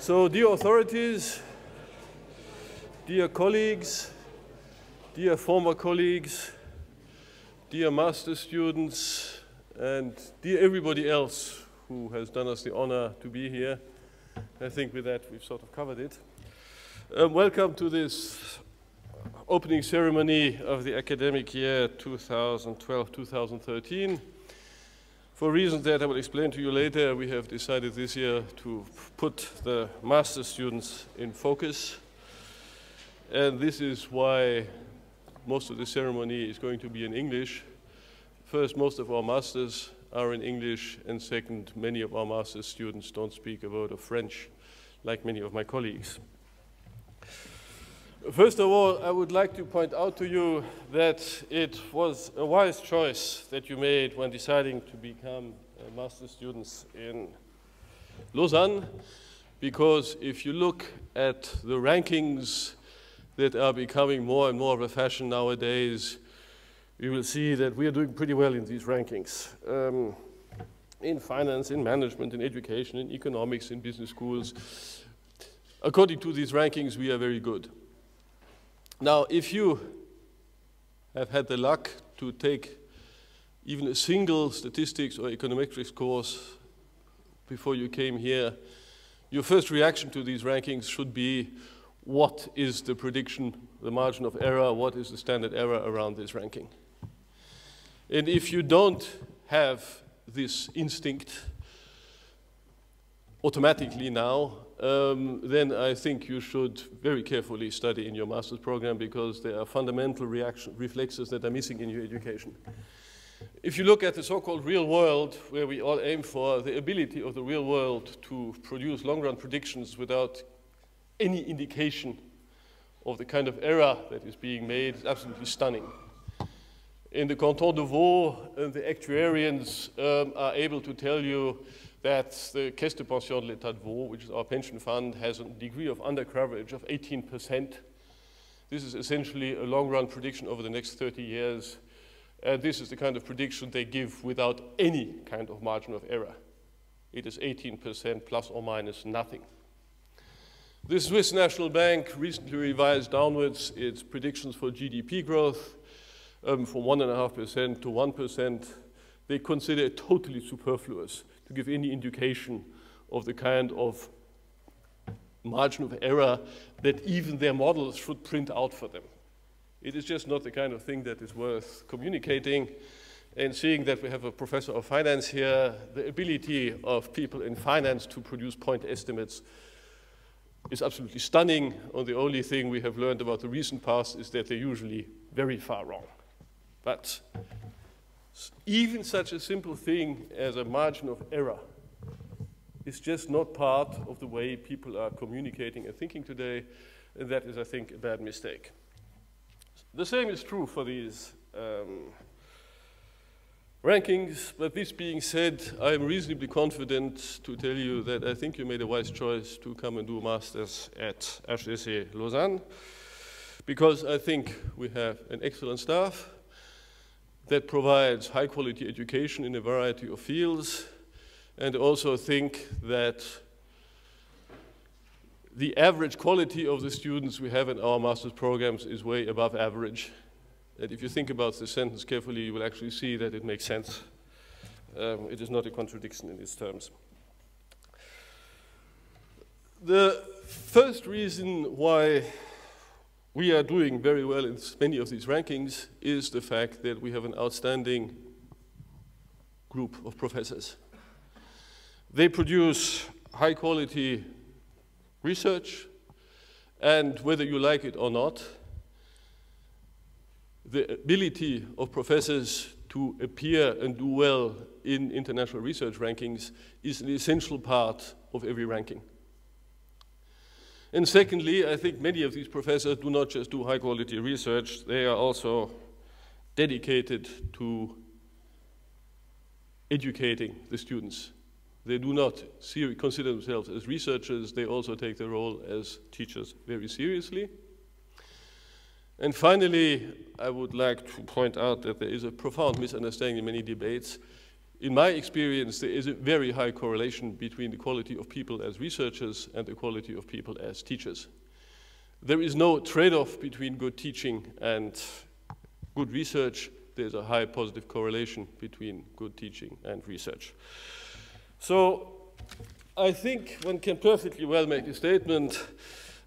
So, dear authorities, dear colleagues, dear former colleagues, dear master students, and dear everybody else who has done us the honor to be here. I think with that we've sort of covered it. Welcome to this opening ceremony of the academic year 2012-2013. For reasons that I will explain to you later, we have decided this year to put the master students in focus. And this is why most of the ceremony is going to be in English. First, most of our masters are in English, and second, many of our master's students don't speak a word of French, like many of my colleagues. First of all, I would like to point out to you that it was a wise choice that you made when deciding to become master's students in Lausanne, because if you look at the rankings that are becoming more and more of a fashion nowadays, you will see that we are doing pretty well in these rankings. In finance, in management, in education, in economics, in business schools. According to these rankings, we are very good. Now, if you have had the luck to take even a single statistics or econometrics course before you came here, your first reaction to these rankings should be, what is the prediction, the margin of error, what is the standard error around this ranking? And if you don't have this instinct automatically now, then I think you should very carefully study in your master's program, because there are fundamental reflexes that are missing in your education. If you look at the so-called real world, where we all aim for, the ability of the real world to produce long-run predictions without any indication of the kind of error that is being made is absolutely stunning. In the Canton de Vaud, the actuarians are able to tell you that the Caisse de Pension de l'État de Vaud, which is our pension fund, has a degree of undercoverage of 18%. This is essentially a long-run prediction over the next 30 years. This is the kind of prediction they give without any kind of margin of error. It is 18% plus or minus nothing. The Swiss National Bank recently revised downwards its predictions for GDP growth from 1.5% to 1%. They consider it totally superfluous to give any indication of the kind of margin of error that even their models should print out for them. It is just not the kind of thing that is worth communicating. And seeing that we have a professor of finance here, the ability of people in finance to produce point estimates is absolutely stunning. And the only thing we have learned about the recent past is that they're usually very far wrong. But even such a simple thing as a margin of error is just not part of the way people are communicating and thinking today, and that is, I think, a bad mistake. The same is true for these rankings, but this being said, I am reasonably confident to tell you that I think you made a wise choice to come and do a master's at HEC Lausanne, because I think we have an excellent staff that provides high-quality education in a variety of fields, and also think that the average quality of the students we have in our master's programs is way above average. And if you think about this sentence carefully, you will actually see that it makes sense. It is not a contradiction in its terms. The first reason why we are doing very well in many of these rankings is the fact that we have an outstanding group of professors. They produce high-quality research, and whether you like it or not, the ability of professors to appear and do well in international research rankings is an essential part of every ranking. And secondly, I think many of these professors do not just do high-quality research, they are also dedicated to educating the students. They do not consider themselves as researchers, they also take their role as teachers very seriously. And finally, I would like to point out that there is a profound misunderstanding in many debates. in my experience, there is a very high correlation between the quality of people as researchers and the quality of people as teachers. There is no trade-off between good teaching and good research. There's a high positive correlation between good teaching and research. So I think one can perfectly well make a statement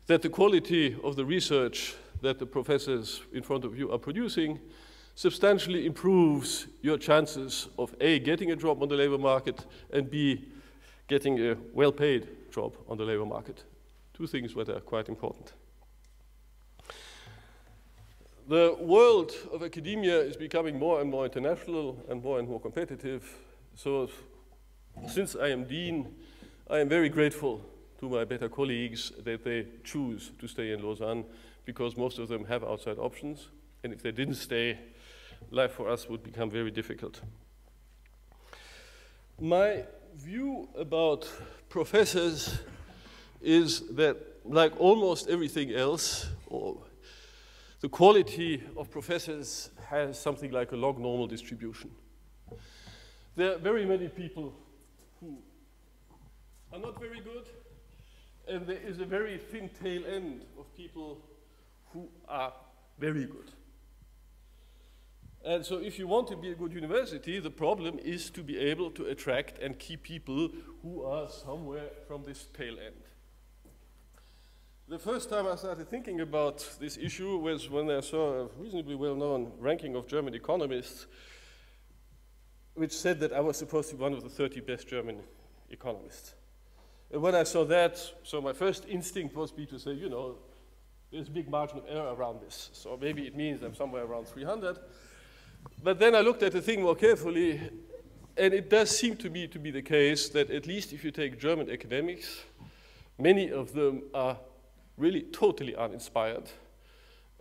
that the quality of the research that the professors in front of you are producing substantially improves your chances of A, getting a job on the labor market, and B, getting a well-paid job on the labor market. Two things that are quite important. The world of academia is becoming more and more international and more competitive. So since I am dean, I am very grateful to my better colleagues that they choose to stay in Lausanne, because most of them have outside options. And if they didn't stay, life for us would become very difficult. My view about professors is that, like almost everything else, the quality of professors has something like a log normal distribution. There are very many people who are not very good, and there is a very thin tail end of people who are very good. And so if you want to be a good university, the problem is to be able to attract and keep people who are somewhere from this tail end. The first time I started thinking about this issue was when I saw a reasonably well-known ranking of German economists, which said that I was supposed to be one of the 30 best German economists. And when I saw that, so my first instinct was to say, you know, there's a big margin of error around this. So maybe it means I'm somewhere around 300. But then I looked at the thing more carefully, and it does seem to me to be the case that at least if you take German academics, many of them are really totally uninspired,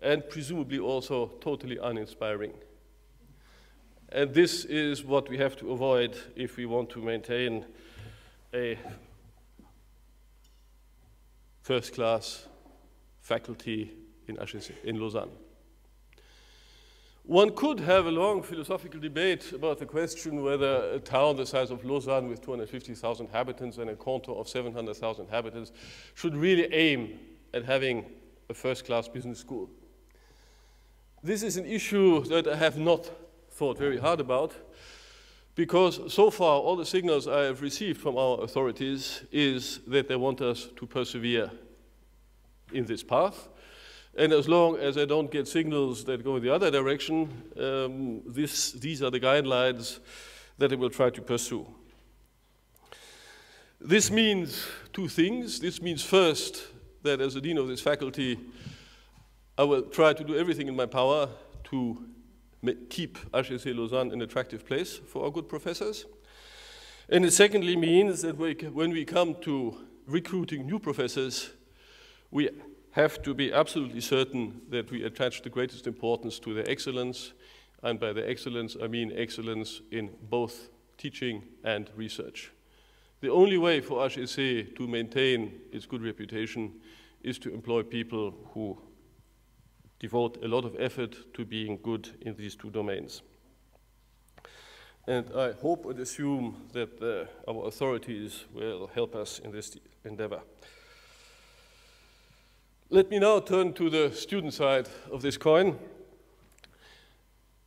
and presumably also totally uninspiring. And this is what we have to avoid if we want to maintain a first-class faculty in HEC, in Lausanne. One could have a long philosophical debate about the question whether a town the size of Lausanne with 250,000 inhabitants and a canton of 700,000 inhabitants should really aim at having a first-class business school. This is an issue that I have not thought very hard about, because so far all the signals I have received from our authorities is that they want us to persevere in this path. And as long as I don't get signals that go in the other direction, these are the guidelines that I will try to pursue. This means two things. This means first that as the dean of this faculty, I will try to do everything in my power to keep HEC Lausanne an attractive place for our good professors. And it secondly means that when we come to recruiting new professors, we have to be absolutely certain that we attach the greatest importance to their excellence, and by their excellence I mean excellence in both teaching and research. The only way for HEC to maintain its good reputation is to employ people who devote a lot of effort to being good in these two domains. And I hope and assume that our authorities will help us in this endeavor. Let me now turn to the student side of this coin.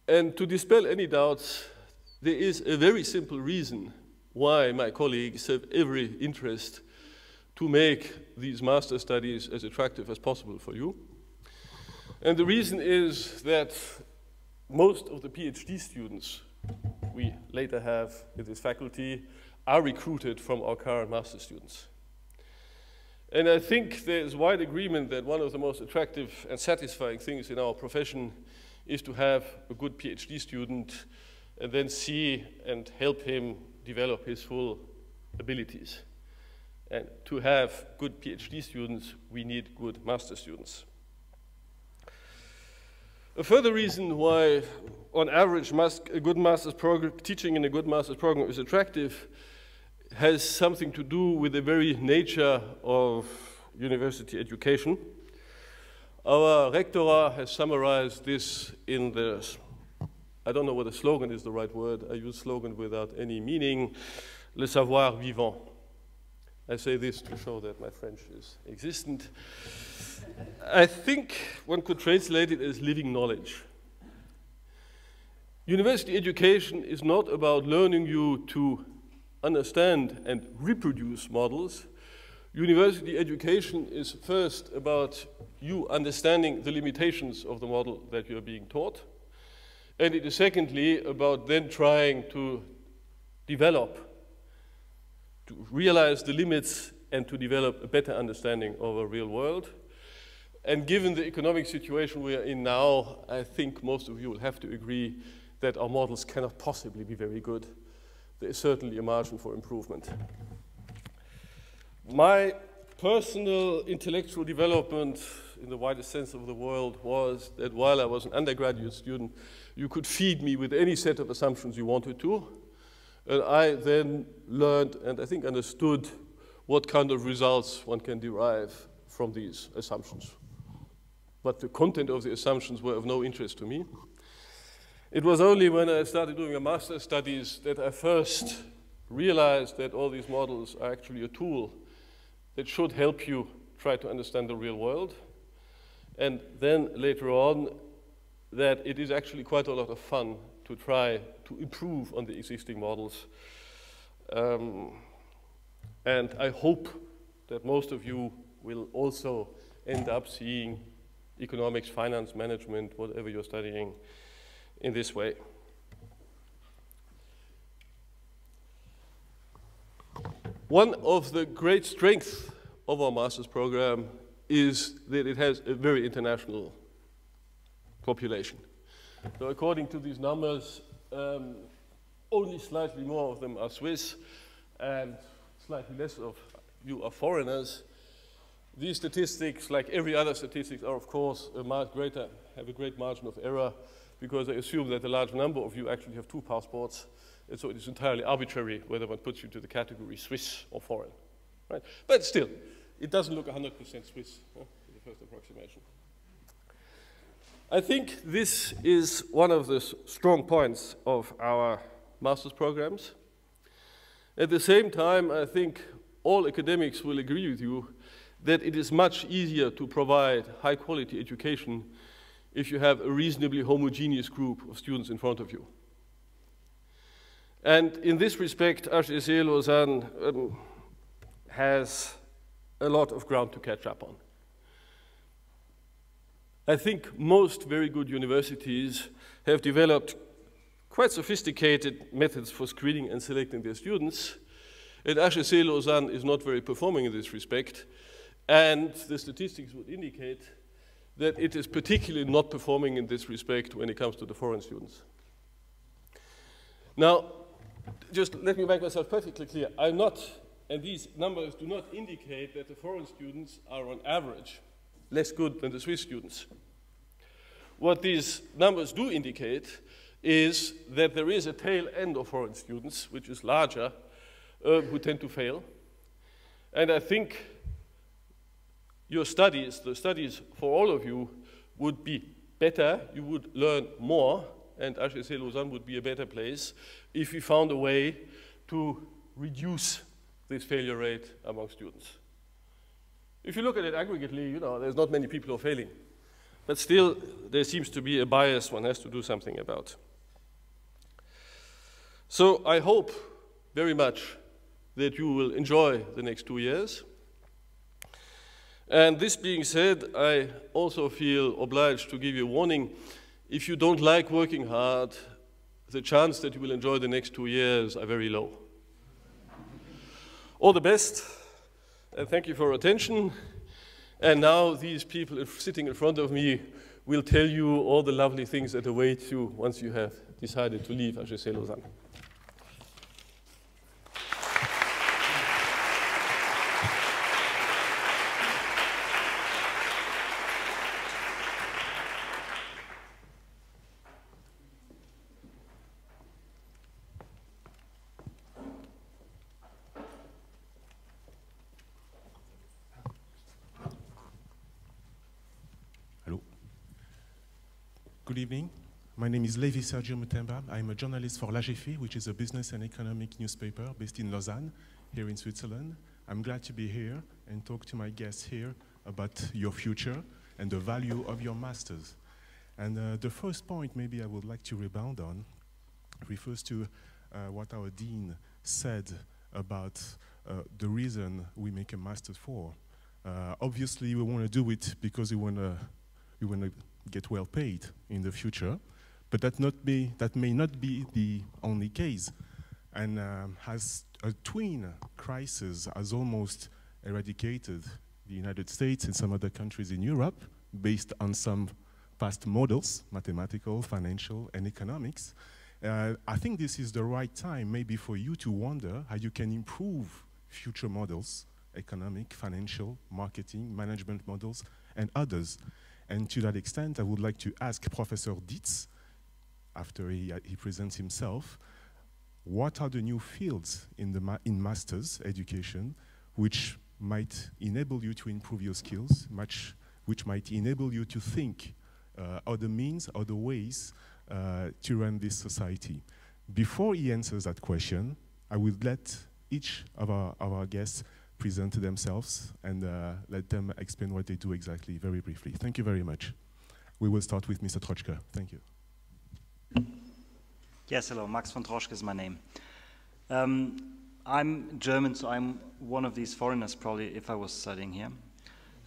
And to dispel any doubts, there is a very simple reason why my colleagues have every interest to make these master studies as attractive as possible for you. And the reason is that most of the PhD students we later have in this faculty are recruited from our current master students. And I think there is wide agreement that one of the most attractive and satisfying things in our profession is to have a good PhD student and then see and help him develop his full abilities. And to have good PhD students, we need good master students. A further reason why, on average, a good master's program, teaching in a good master's program is attractive has something to do with the very nature of university education. Our rectorat has summarized this in the I don't know whether slogan is the right word. I use slogan without any meaning. Le savoir vivant. I say this to show that my French is existent. I think one could translate it as living knowledge. University education is not about learning you to understand and reproduce models. University education is first about you understanding the limitations of the model that you're being taught. And it is secondly about then trying to develop, to realize the limits and to develop a better understanding of a real world. And given the economic situation we are in now, I think most of you will have to agree that our models cannot possibly be very good. There is certainly a margin for improvement. My personal intellectual development in the widest sense of the world was that while I was an undergraduate student, you could feed me with any set of assumptions you wanted to. And I then learned and I think understood what kind of results one can derive from these assumptions. But the content of the assumptions were of no interest to me. It was only when I started doing a master's studies that I first realized that all these models are actually a tool that should help you try to understand the real world. And then later on, that it is actually quite a lot of fun to try to improve on the existing models. And I hope that most of you will also end up seeing economics, finance, management, whatever you're studying, in this way. One of the great strengths of our master's program is that it has a very international population. So according to these numbers, only slightly more of them are Swiss and slightly less of you are foreigners. These statistics, like every other statistics, are of course have a great margin of error because I assume that a large number of you actually have two passports, and so it is entirely arbitrary whether one puts you to the category Swiss or foreign. Right? But still, it doesn't look 100% Swiss, the first approximation. I think this is one of the strong points of our master's programs. At the same time, I think all academics will agree with you that it is much easier to provide high-quality education if you have a reasonably homogeneous group of students in front of you. And in this respect, HEC Lausanne has a lot of ground to catch up on. I think most very good universities have developed quite sophisticated methods for screening and selecting their students. And HEC Lausanne is not very performing in this respect. And the statistics would indicate that it is particularly not performing in this respect when it comes to the foreign students. Now, just let me make myself perfectly clear. I'm not, and these numbers do not indicate that the foreign students are on average less good than the Swiss students. What these numbers do indicate is that there is a tail end of foreign students, which is larger, who tend to fail. And I think your studies, the studies for all of you, would be better, you would learn more, and HEC Lausanne would be a better place if we found a way to reduce this failure rate among students. If you look at it aggregately, you know, there's not many people who are failing. But still, there seems to be a bias one has to do something about. So I hope very much that you will enjoy the next 2 years. And this being said, I also feel obliged to give you a warning. If you don't like working hard, the chance that you will enjoy the next 2 years are very low. All the best, and thank you for your attention. And now these people sitting in front of me will tell you all the lovely things that await you once you have decided to leave HEC Lausanne. Good evening. My name is Levi-Sergio Mutemba. I'm a journalist for l'AGFI, which is a business and economic newspaper based in Lausanne, here in Switzerland. I'm glad to be here and talk to my guests here about your future and the value of your masters. And the first point maybe I would like to rebound on refers to what our dean said about the reason we make a master's for. Obviously, we want to do it because we want to get well paid in the future, but that may not be the only case. And has a twin crisis has almost eradicated the United States and some other countries in Europe based on some past models, mathematical, financial, and economics. I think this is the right time maybe for you to wonder how you can improve future models, economic, financial, marketing, management models, and others. And to that extent, I would like to ask Professor Dietz, after he presents himself, what are the new fields in master's education which might enable you to improve your skills, which might enable you to think other means, other ways to run this society? Before he answers that question, I will let each of our guests present themselves and let them explain what they do exactly, very briefly. Thank you very much. We will start with Mr. Troschke. Thank you. Yes, hello, Max von Troschke is my name. I'm German, so I'm one of these foreigners probably if I was studying here.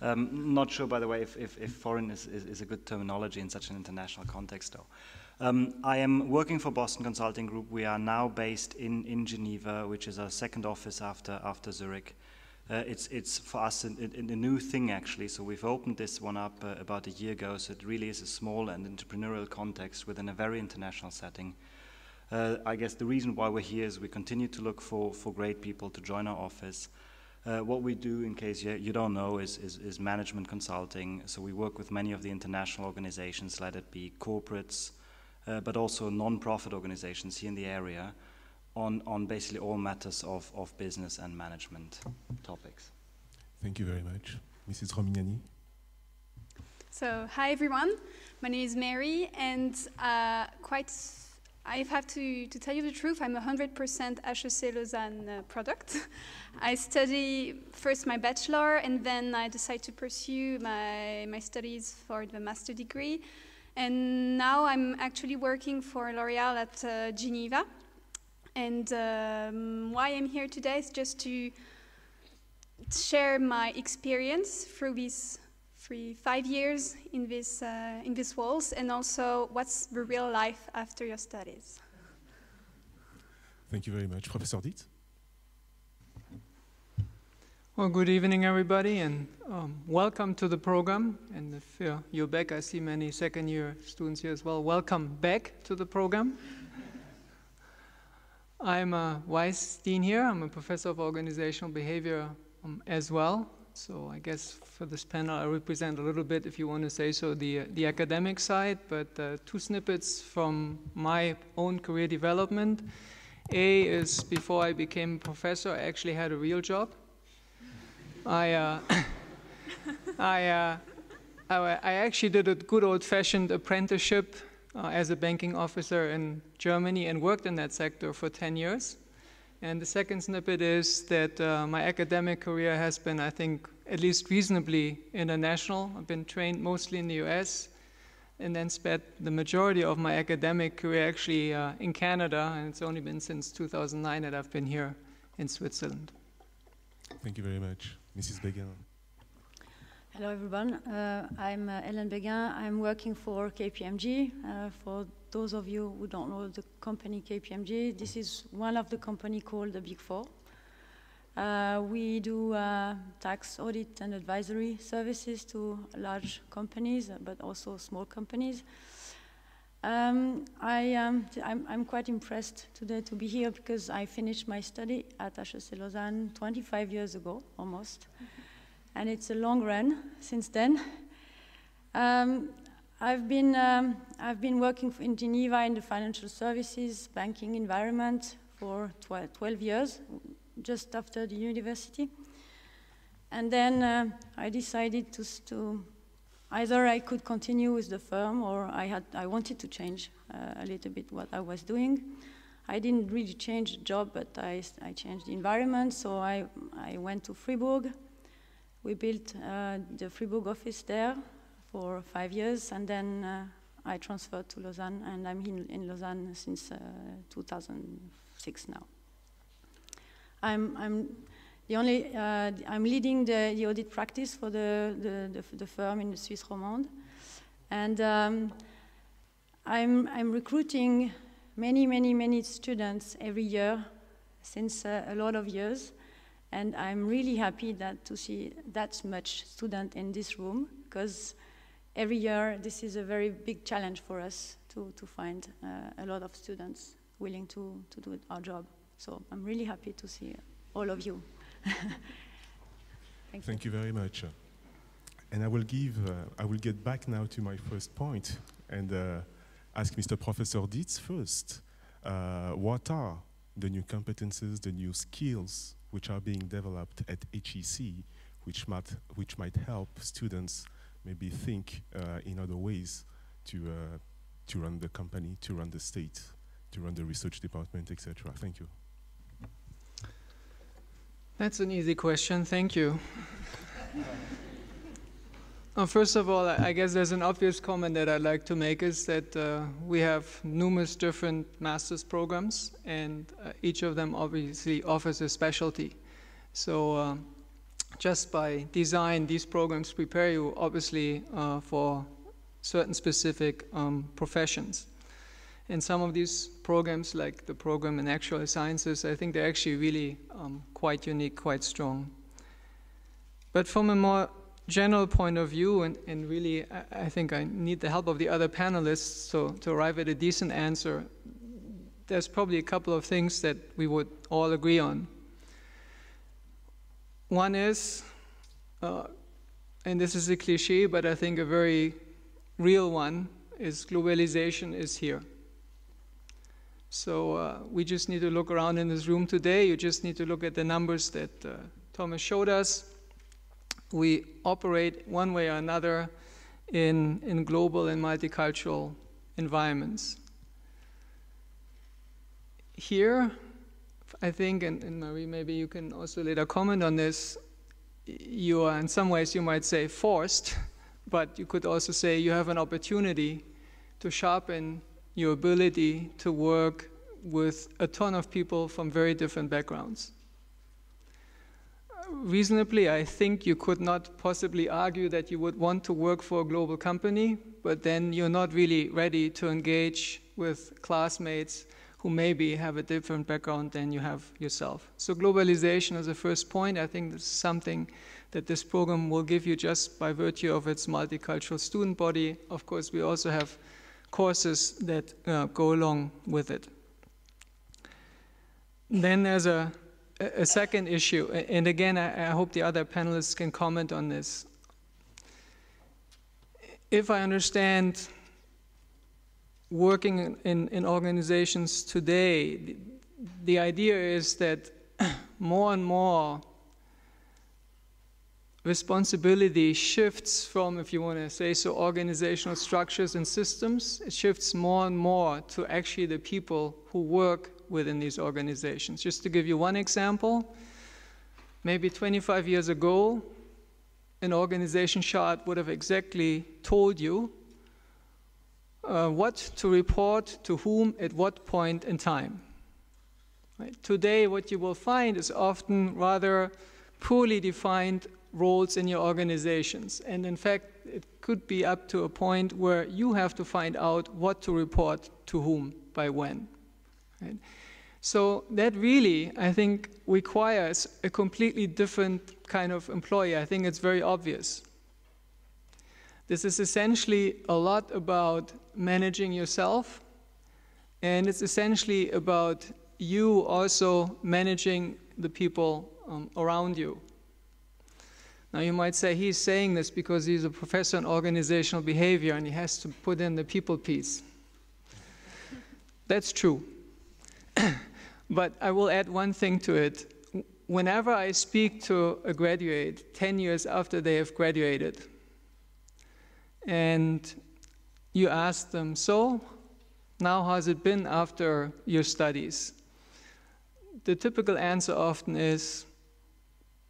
Not sure, by the way, if foreign is a good terminology in such an international context, though. I am working for Boston Consulting Group. We are now based in Geneva, which is our second office after Zurich. It's for us a new thing, actually, so we've opened this one up about a year ago, so it really is a small and entrepreneurial context within a very international setting. I guess the reason why we're here is we continue to look for great people to join our office. What we do, in case you don't know, is management consulting. So we work with many of the international organizations, let it be corporates, but also non-profit organizations here in the area, on basically all matters of business and management topics. Thank you very much. Mrs. Rumignani. So, hi everyone. My name is Mary, and I have to tell you the truth, I'm a 100% HEC Lausanne product. I study first my bachelor, and then I decided to pursue my studies for the master degree. And now I'm actually working for L'Oréal at Geneva. And why I'm here today is just to share my experience through these 5 years in these walls, and also what's the real life after your studies. Thank you very much. Professor Dietz? Well, good evening, everybody, and welcome to the program. And if you're back, I see many second-year students here as well. Welcome back to the program. I'm a vice dean here. I'm a professor of organizational behavior as well. So I guess for this panel, I represent a little bit, if you want to say so, the academic side, but 2 snippets from my own career development. A is, before I became a professor, I actually had a real job. I actually did a good old-fashioned apprenticeship as a banking officer in Germany and worked in that sector for 10 years. And the second snippet is that my academic career has been, I think, at least reasonably international. I've been trained mostly in the US, and then spent the majority of my academic career actually in Canada, and it's only been since 2009 that I've been here in Switzerland. Thank you very much. Mrs. Béguin. Hello, everyone. I'm Hélène Béguin. I'm working for KPMG. For those of you who don't know the company KPMG, this is one of the companies called the Big Four. We do tax audit and advisory services to large companies, but also small companies. I'm quite impressed today to be here because I finished my study at HEC Lausanne 25 years ago, almost. And it's a long run since then. I've been working in Geneva in the financial services, banking environment for 12 years, just after the university. And then I decided to either I could continue with the firm, or I wanted to change a little bit what I was doing. I didn't really change the job, but I changed the environment, so I went to Fribourg. We built the Fribourg office there for 5 years, and then I transferred to Lausanne, and I'm in Lausanne since 2006 now. I'm leading the audit practice for the firm in the Suisse romande, and I'm recruiting many students every year since a lot of years, and I'm really happy to see that much student in this room, because every year this is a very big challenge for us to find a lot of students willing to do our job. So I'm really happy to see all of you. Thank you very much. And I will get back now to my first point and ask Mr. Professor Dietz first. What are the new competences, the new skills which are being developed at HEC, which might help students maybe think in other ways to run the company, to run the state, to run the research department, etc. Thank you. That's an easy question. Thank you. First of all, I guess there's an obvious comment that I'd like to make is that we have numerous different master's programs, and each of them obviously offers a specialty. So just by design, these programs prepare you obviously for certain specific professions. And some of these programs, like the program in actuarial sciences, I think they're actually really quite unique, quite strong. But from a more general point of view, and really I think I need the help of the other panelists to arrive at a decent answer, there's probably a couple of things that we would all agree on. One is, and this is a cliche, but I think a very real one, is globalization is here. So we just need to look around in this room today. You just need to look at the numbers that Thomas showed us. We operate one way or another in global and multicultural environments. Here, I think, and Marie, maybe you can also later comment on this, you are in some ways, you might say, forced, but you could also say you have an opportunity to sharpen your ability to work with a ton of people from very different backgrounds. Reasonably, I think you could not possibly argue that you would want to work for a global company, but then you're not really ready to engage with classmates who maybe have a different background than you have yourself. So globalization is the first point. I think this is something that this program will give you just by virtue of its multicultural student body. Of course, we also have courses that go along with it. Then there's a second issue, and again, I hope the other panelists can comment on this. If I understand working in organizations today, the idea is that more and more responsibility shifts from, if you want to say so, organizational structures and systems. It shifts more and more to actually the people who work within these organizations. Just to give you one example, maybe 25 years ago, an organization chart would have exactly told you what to report to whom at what point in time. Right? Today, what you will find is often rather poorly defined roles in your organizations. And in fact, it could be up to a point where you have to find out what to report to whom by when. Right? So that really, I think, requires a completely different kind of employee. I think it's very obvious. This is essentially a lot about managing yourself, and it's essentially about you also managing the people around you. Now you might say he's saying this because he's a professor in organizational behavior and he has to put in the people piece. That's true. But I will add one thing to it. Whenever I speak to a graduate 10 years after they have graduated, and you ask them, so now how's it been after your studies? The typical answer often is,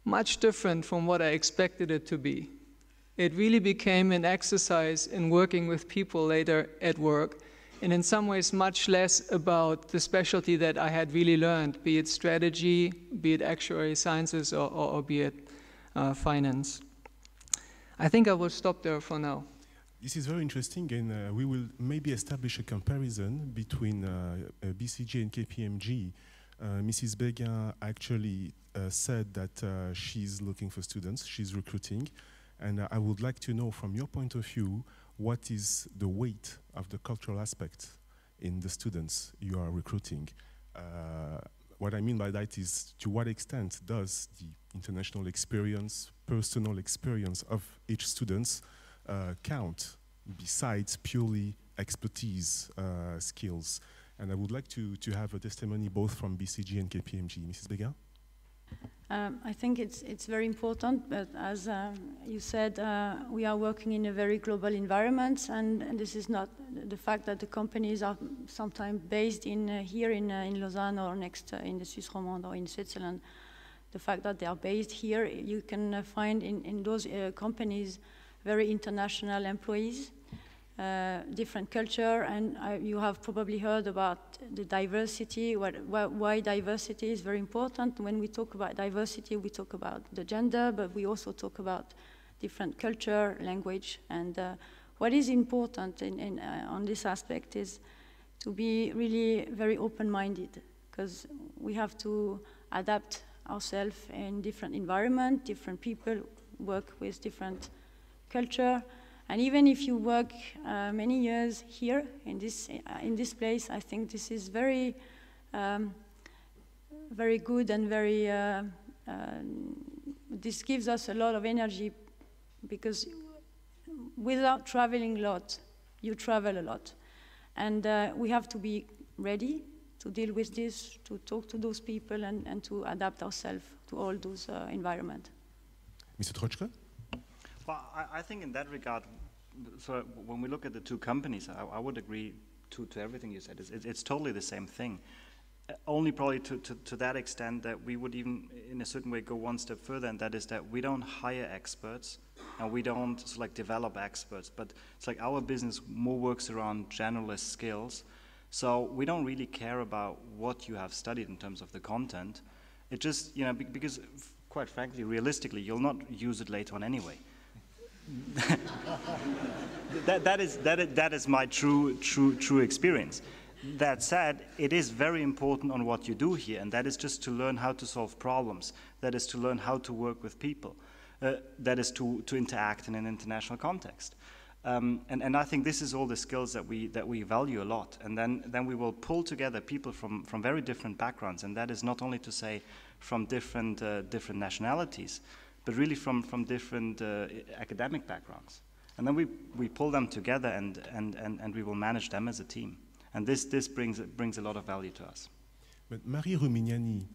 much different from what I expected it to be. It really became an exercise in working with people later at work, and in some ways much less about the specialty that I had really learned, be it strategy, be it actuarial sciences, or be it finance. I think I will stop there for now. This is very interesting, and we will maybe establish a comparison between BCG and KPMG. Mrs. Béguin actually said that she's looking for students, she's recruiting, and I would like to know from your point of view, what is the weight of the cultural aspect in the students you are recruiting? What I mean by that is, to what extent does the international experience, personal experience of each student count besides purely expertise skills? And I would like to have a testimony both from BCG and KPMG. Mrs. Béguin? I think it's very important, but as you said, we are working in a very global environment, and this is not the fact that the companies are sometimes based here in Lausanne or next in the Suisse Romande or in Switzerland. The fact that they are based here, you can find in those companies very international employees, different culture, and you have probably heard about the diversity, why diversity is very important. When we talk about diversity, we talk about the gender, but we also talk about different culture, language, and what is important on this aspect is to be really very open-minded, because we have to adapt ourselves in different environment, different people work with different culture. And even if you work many years here in this place, I think this is very, very good and very. This gives us a lot of energy, because without traveling a lot, you travel a lot, and we have to be ready to deal with this, to talk to those people, and to adapt ourselves to all those environments. Mr. Troschke? Well, I think in that regard, so when we look at the two companies, I would agree to everything you said. It's totally the same thing. Only probably to that extent that we would even, in a certain way, go one step further, and that is that we don't hire experts, and we don't develop experts, but it's like our business more works around generalist skills. So we don't really care about what you have studied in terms of the content. It just, because quite frankly, realistically, you'll not use it later on anyway. that is my true experience. That said, it is very important on what you do here, and that is just to learn how to solve problems. That is to learn how to work with people. That is to interact in an international context. And I think this is all the skills that we value a lot. And then we will pull together people from very different backgrounds, and that is not only to say from different nationalities, but really from different academic backgrounds. And then we pull them together, and we will manage them as a team. And this brings a lot of value to us. But Marie Rumignani,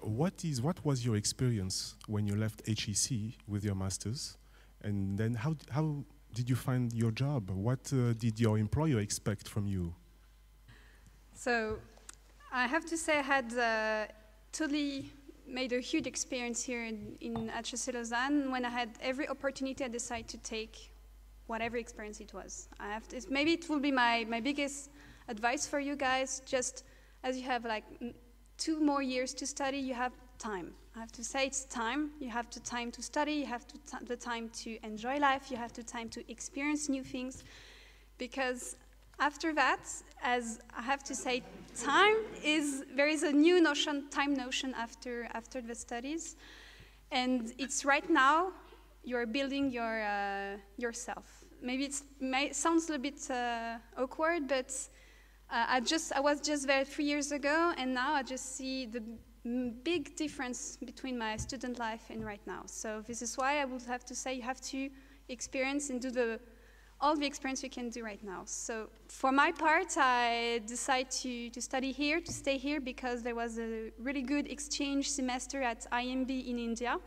what was your experience when you left HEC with your master's? And then how did you find your job? What did your employer expect from you? So I have to say I had totally made a huge experience here in HEC Lausanne. When I had every opportunity, I decided to take whatever experience it was. Maybe it will be my biggest advice for you guys. Just as you have 2 more years to study, you have time. I have to say it's time. You have the time to study, you have the time to enjoy life, you have the time to experience new things. Because after that, as I have to say, there is a new notion, time notion after the studies. And it's right now you're building yourself. Maybe it sounds a little bit awkward, but I was just there 3 years ago, and now I just see the big difference between my student life and right now. So this is why I would have to say you have to experience and do all the experience you can do right now. So for my part, I decided to study here, to stay here, because there was a really good exchange semester at IMB in India,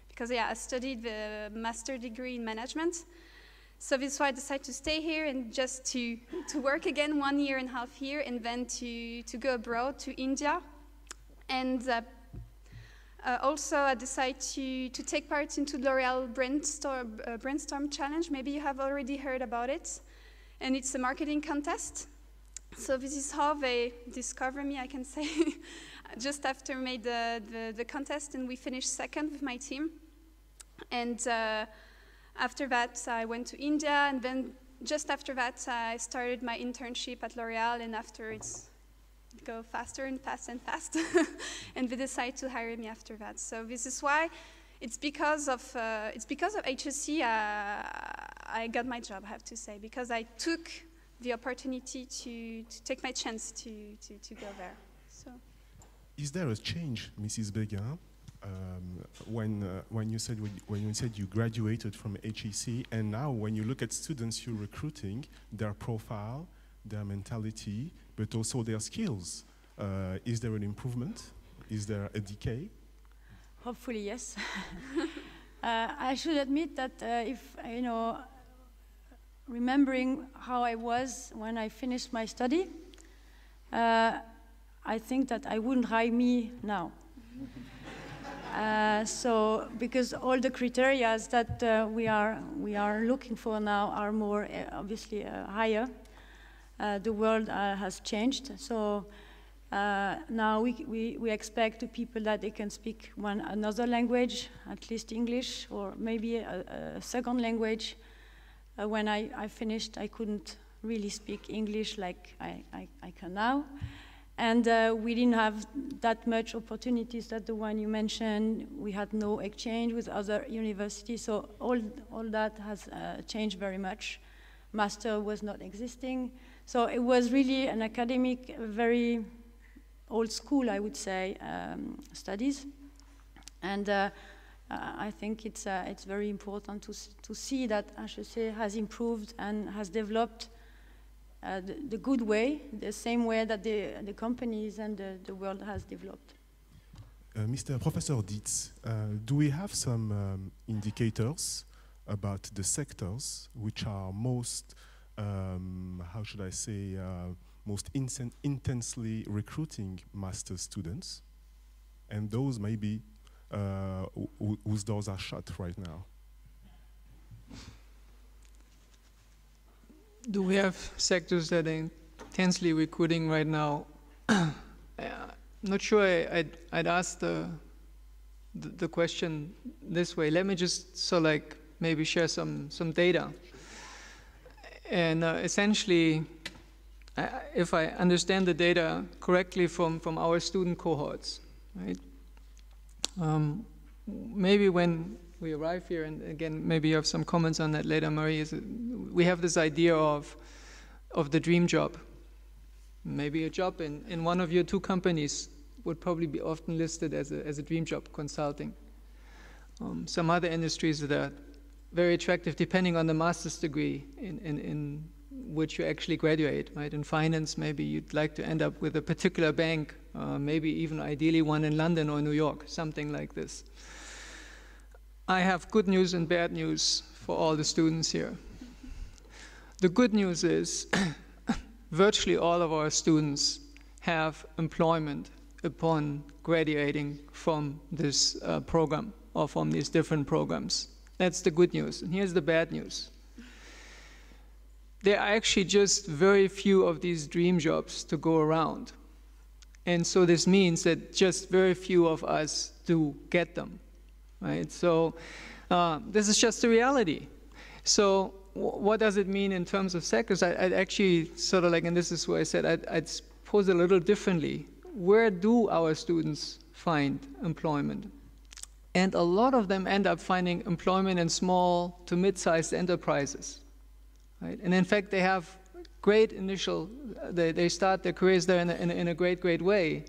because I studied the master degree in management. So this is why I decided to stay here and just to work again 1.5 years here, and then to go abroad to India. And also I decided to take part into L'Oréal Brainstorm Challenge. Maybe you have already heard about it. And it's a marketing contest. So this is how they discover me, I can say. Just after we made the contest, and we finished second with my team. And after that, I went to India, and then just after that, I started my internship at L'Oréal, and after it's go faster and fast and fast, and they decided to hire me after that. So this is why it's because of HEC I got my job, I have to say, because I took the opportunity to take my chance to go there. So, is there a change, Mrs. Béguin, when you said you graduated from HEC, and now when you look at students you're recruiting, their profile, their mentality, but also their skills? Is there an improvement? Is there a decay? Hopefully, yes. I should admit that if, you know, remembering how I was when I finished my study, I think that I wouldn't hire me now. So, because all the criteria that we are looking for now are more obviously higher. The world has changed, so now we expect the people that they can speak another language, at least English, or maybe a second language. When I finished, I couldn't really speak English like I can now. And we didn't have that much opportunities that the one you mentioned. We had no exchange with other universities, so all that has changed very much. Master was not existing. So it was really an academic, very old school, I would say, studies. And I think it's very important to see that HEC has improved and has developed the good way, the same way that the companies and the world has developed. Mr. Professor Dietz, do we have some indicators about the sectors which are most, how should I say, most intensely recruiting master students, and those maybe whose doors are shut right now? Do we have sectors that are intensely recruiting right now? I'm not sure I'd ask the question this way. Let me just maybe share some data. And essentially, if I understand the data correctly from our student cohorts, right? Maybe when we arrive here, and again, maybe you have some comments on that later, Marie, we have this idea of the dream job. Maybe a job in one of your two companies would probably be often listed as a dream job, consulting. Some other industries that are very attractive depending on the master's degree in which you actually graduate, right? In finance, maybe you'd like to end up with a particular bank, maybe even ideally one in London or New York, something like this. I have good news and bad news for all the students here. The good news is virtually all of our students have employment upon graduating from this program or from these different programs. That's the good news. And here's the bad news. There are actually just very few of these dream jobs to go around. And so this means that just very few of us do get them. Right? So this is just the reality. So what does it mean in terms of sectors? I'd actually sort of and this is where I said I'd pose it a little differently. Where do our students find employment? And a lot of them end up finding employment in small to mid-sized enterprises. Right? And in fact, they have great initial, they start their careers there in a great way.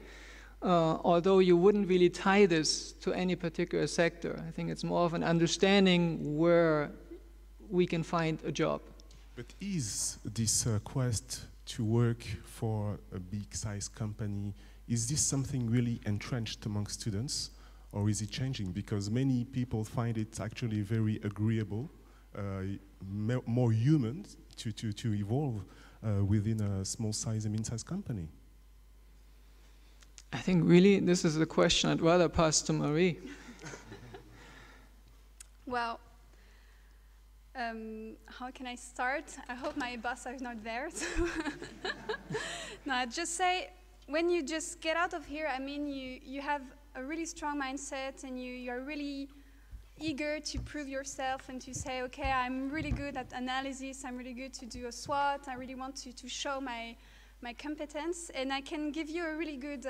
Although you wouldn't really tie this to any particular sector. I think it's more of an understanding where we can find a job. But is this quest to work for a big-sized company, is this something really entrenched among students, or is it changing? Because many people find it actually very agreeable more human to evolve within a small size and mid-sized company? I think really this is a question I'd rather pass to Marie. Well, how can I start? I hope my boss is not there. So no, I'd just say, when you just get out of here, I mean, you have a really strong mindset, and you're really eager to prove yourself and to say, okay, I'm really good at analysis, I'm really good to do a SWOT, I really want to show my competence. And I can give you a really good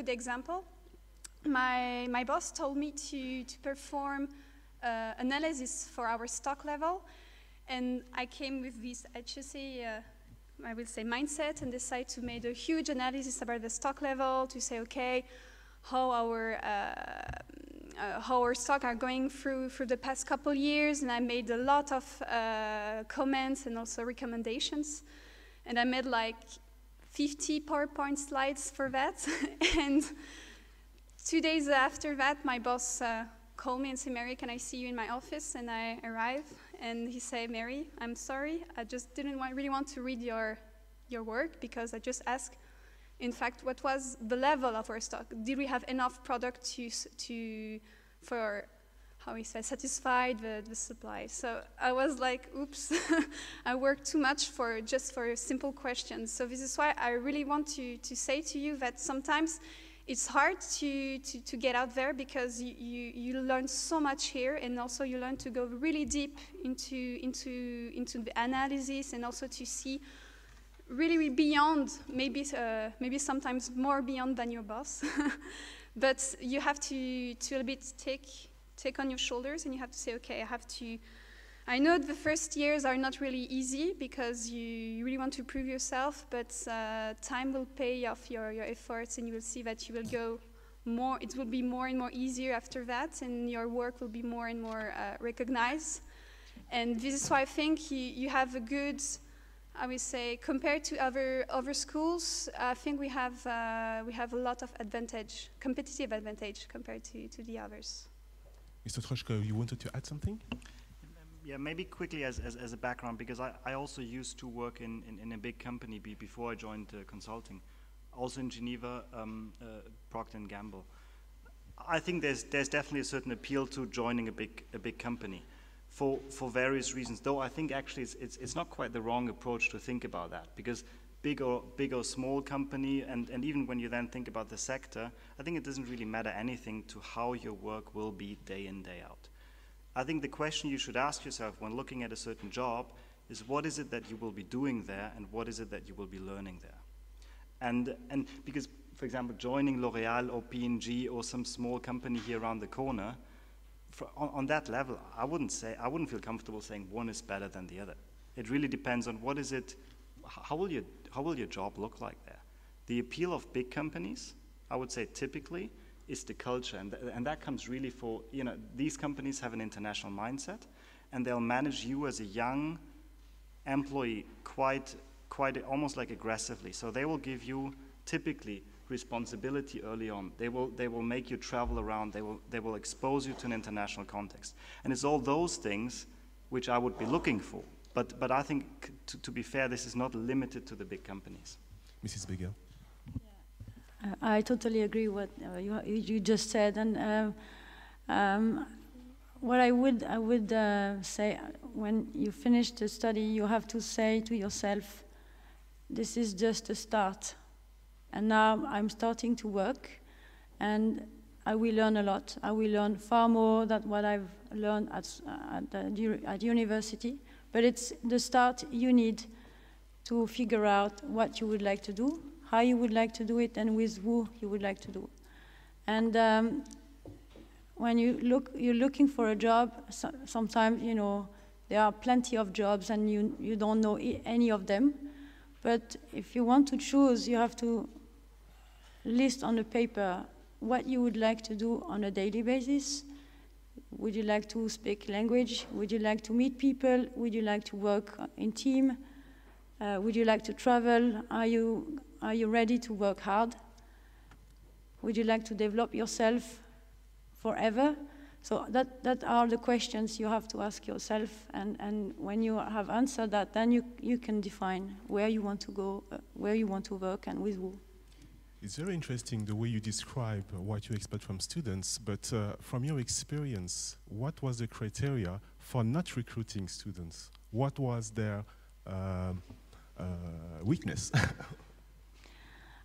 example. My boss told me to perform analysis for our stock level, and I came with this HEC, I will say, mindset, and decided to make a huge analysis about the stock level, to say, okay, how our stock are going through the past couple years. And I made a lot of comments and also recommendations, and I made like 50 PowerPoint slides for that. And 2 days after that, my boss called me and said, Mary, can I see you in my office? And I arrived, and he said, Mary, I'm sorry, I just didn't really want to read your work, because I just asked, in fact, what was the level of our stock? Did we have enough product for how we say, satisfied the supply? So I was like, oops, I worked too much just for simple questions. So this is why I really want to say to you that sometimes it's hard to get out there, because you learn so much here, and also you learn to go really deep into the analysis, and also to see really beyond, maybe sometimes more beyond than your boss. But you have to a little bit take on your shoulders, and you have to say, okay, I know the first years are not really easy, because you really want to prove yourself, but time will pay off your efforts, and you will see that you will go more, it will be more and more easier after that, and your work will be more and more recognized. And this is why I think you have a good, I would say, compared to other schools, I think we have a lot of advantage, competitive advantage, compared to the others. Mr. Troschke, you wanted to add something? Yeah, maybe quickly as a background, because I also used to work in a big company before I joined consulting, also in Geneva, Procter & Gamble. I think there's definitely a certain appeal to joining a big company for various reasons, though I think actually it's not quite the wrong approach to think about that, because big or small company, and even when you then think about the sector, I think it doesn't really matter anything to how your work will be day in, day out. I think the question you should ask yourself when looking at a certain job is, what is it that you will be doing there, and what is it that you will be learning there? And because, for example, joining L'Oreal or P&G or some small company here around the corner, on that level, I wouldn't feel comfortable saying one is better than the other. It really depends on what is it, how will your job look like there? The appeal of big companies, I would say typically, is the culture, and that comes really for, these companies have an international mindset, and they'll manage you as a young employee quite almost like aggressively. So they will give you typically responsibility early on. They will make you travel around. They will expose you to an international context, and it's all those things which I would be looking for. But I think, to be fair, this is not limited to the big companies. Mrs. Béguin. I totally agree what you just said, and what I would say, when you finish the study, you have to say to yourself, this is just a start, and now I'm starting to work, and I will learn a lot. I will learn far more than what I've learned at university, but it's the start you need to figure out what you would like to do, how you would like to do it, and with who you would like to do it. And when you're looking for a job, sometimes, there are plenty of jobs and you don't know any of them. But if you want to choose, you have to list on the paper what you would like to do on a daily basis. Would you like to speak language? Would you like to meet people? Would you like to work in team? Would you like to travel? Are you ready to work hard? Would you like to develop yourself forever? So that are the questions you have to ask yourself, and when you have answered that, then you can define where you want to go, where you want to work, and with who. It's very interesting the way you describe what you expect from students, but from your experience, what was the criteria for not recruiting students? What was their weakness?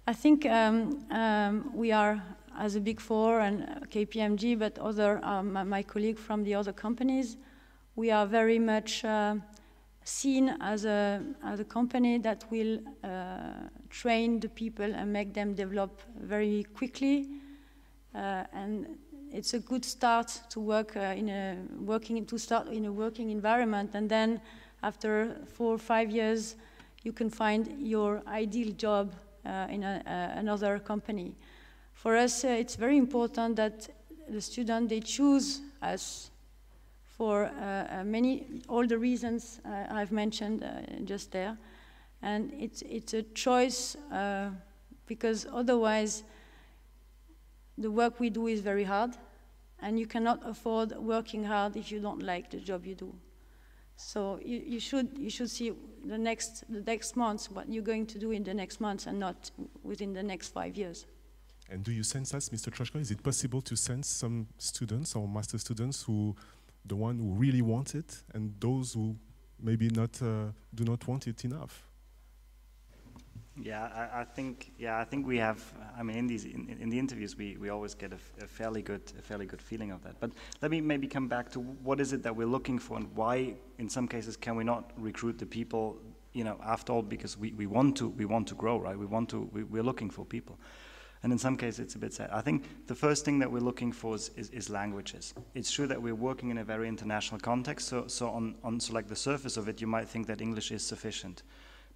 I think we are, as a Big Four and KPMG, but other my colleague from the other companies, we are very much seen as a company that will train the people and make them develop very quickly, and it's a good start to work in a working environment, and then after 4 or 5 years, you can find your ideal job in another company. For us, it's very important that the student, they choose us for all the reasons I've mentioned just there. And it's a choice because otherwise the work we do is very hard, and you cannot afford working hard if you don't like the job you do. So you should see the next months, what you're going to do in the next months, and not within the next 5 years. And do you sense us, Mr. Troschke? Is it possible to sense some students or master students who, the one who really want it, and those who maybe not do not want it enough? Yeah, I think we have. I mean, in the interviews, we always get a fairly good feeling of that. But let me maybe come back to what is it that we're looking for, and why, in some cases, can we not recruit the people? You know, after all, because we want to grow, right? We're looking for people, and in some cases, it's a bit sad. I think the first thing that we're looking for is languages. It's true that we're working in a very international context. So on like the surface of it, you might think that English is sufficient.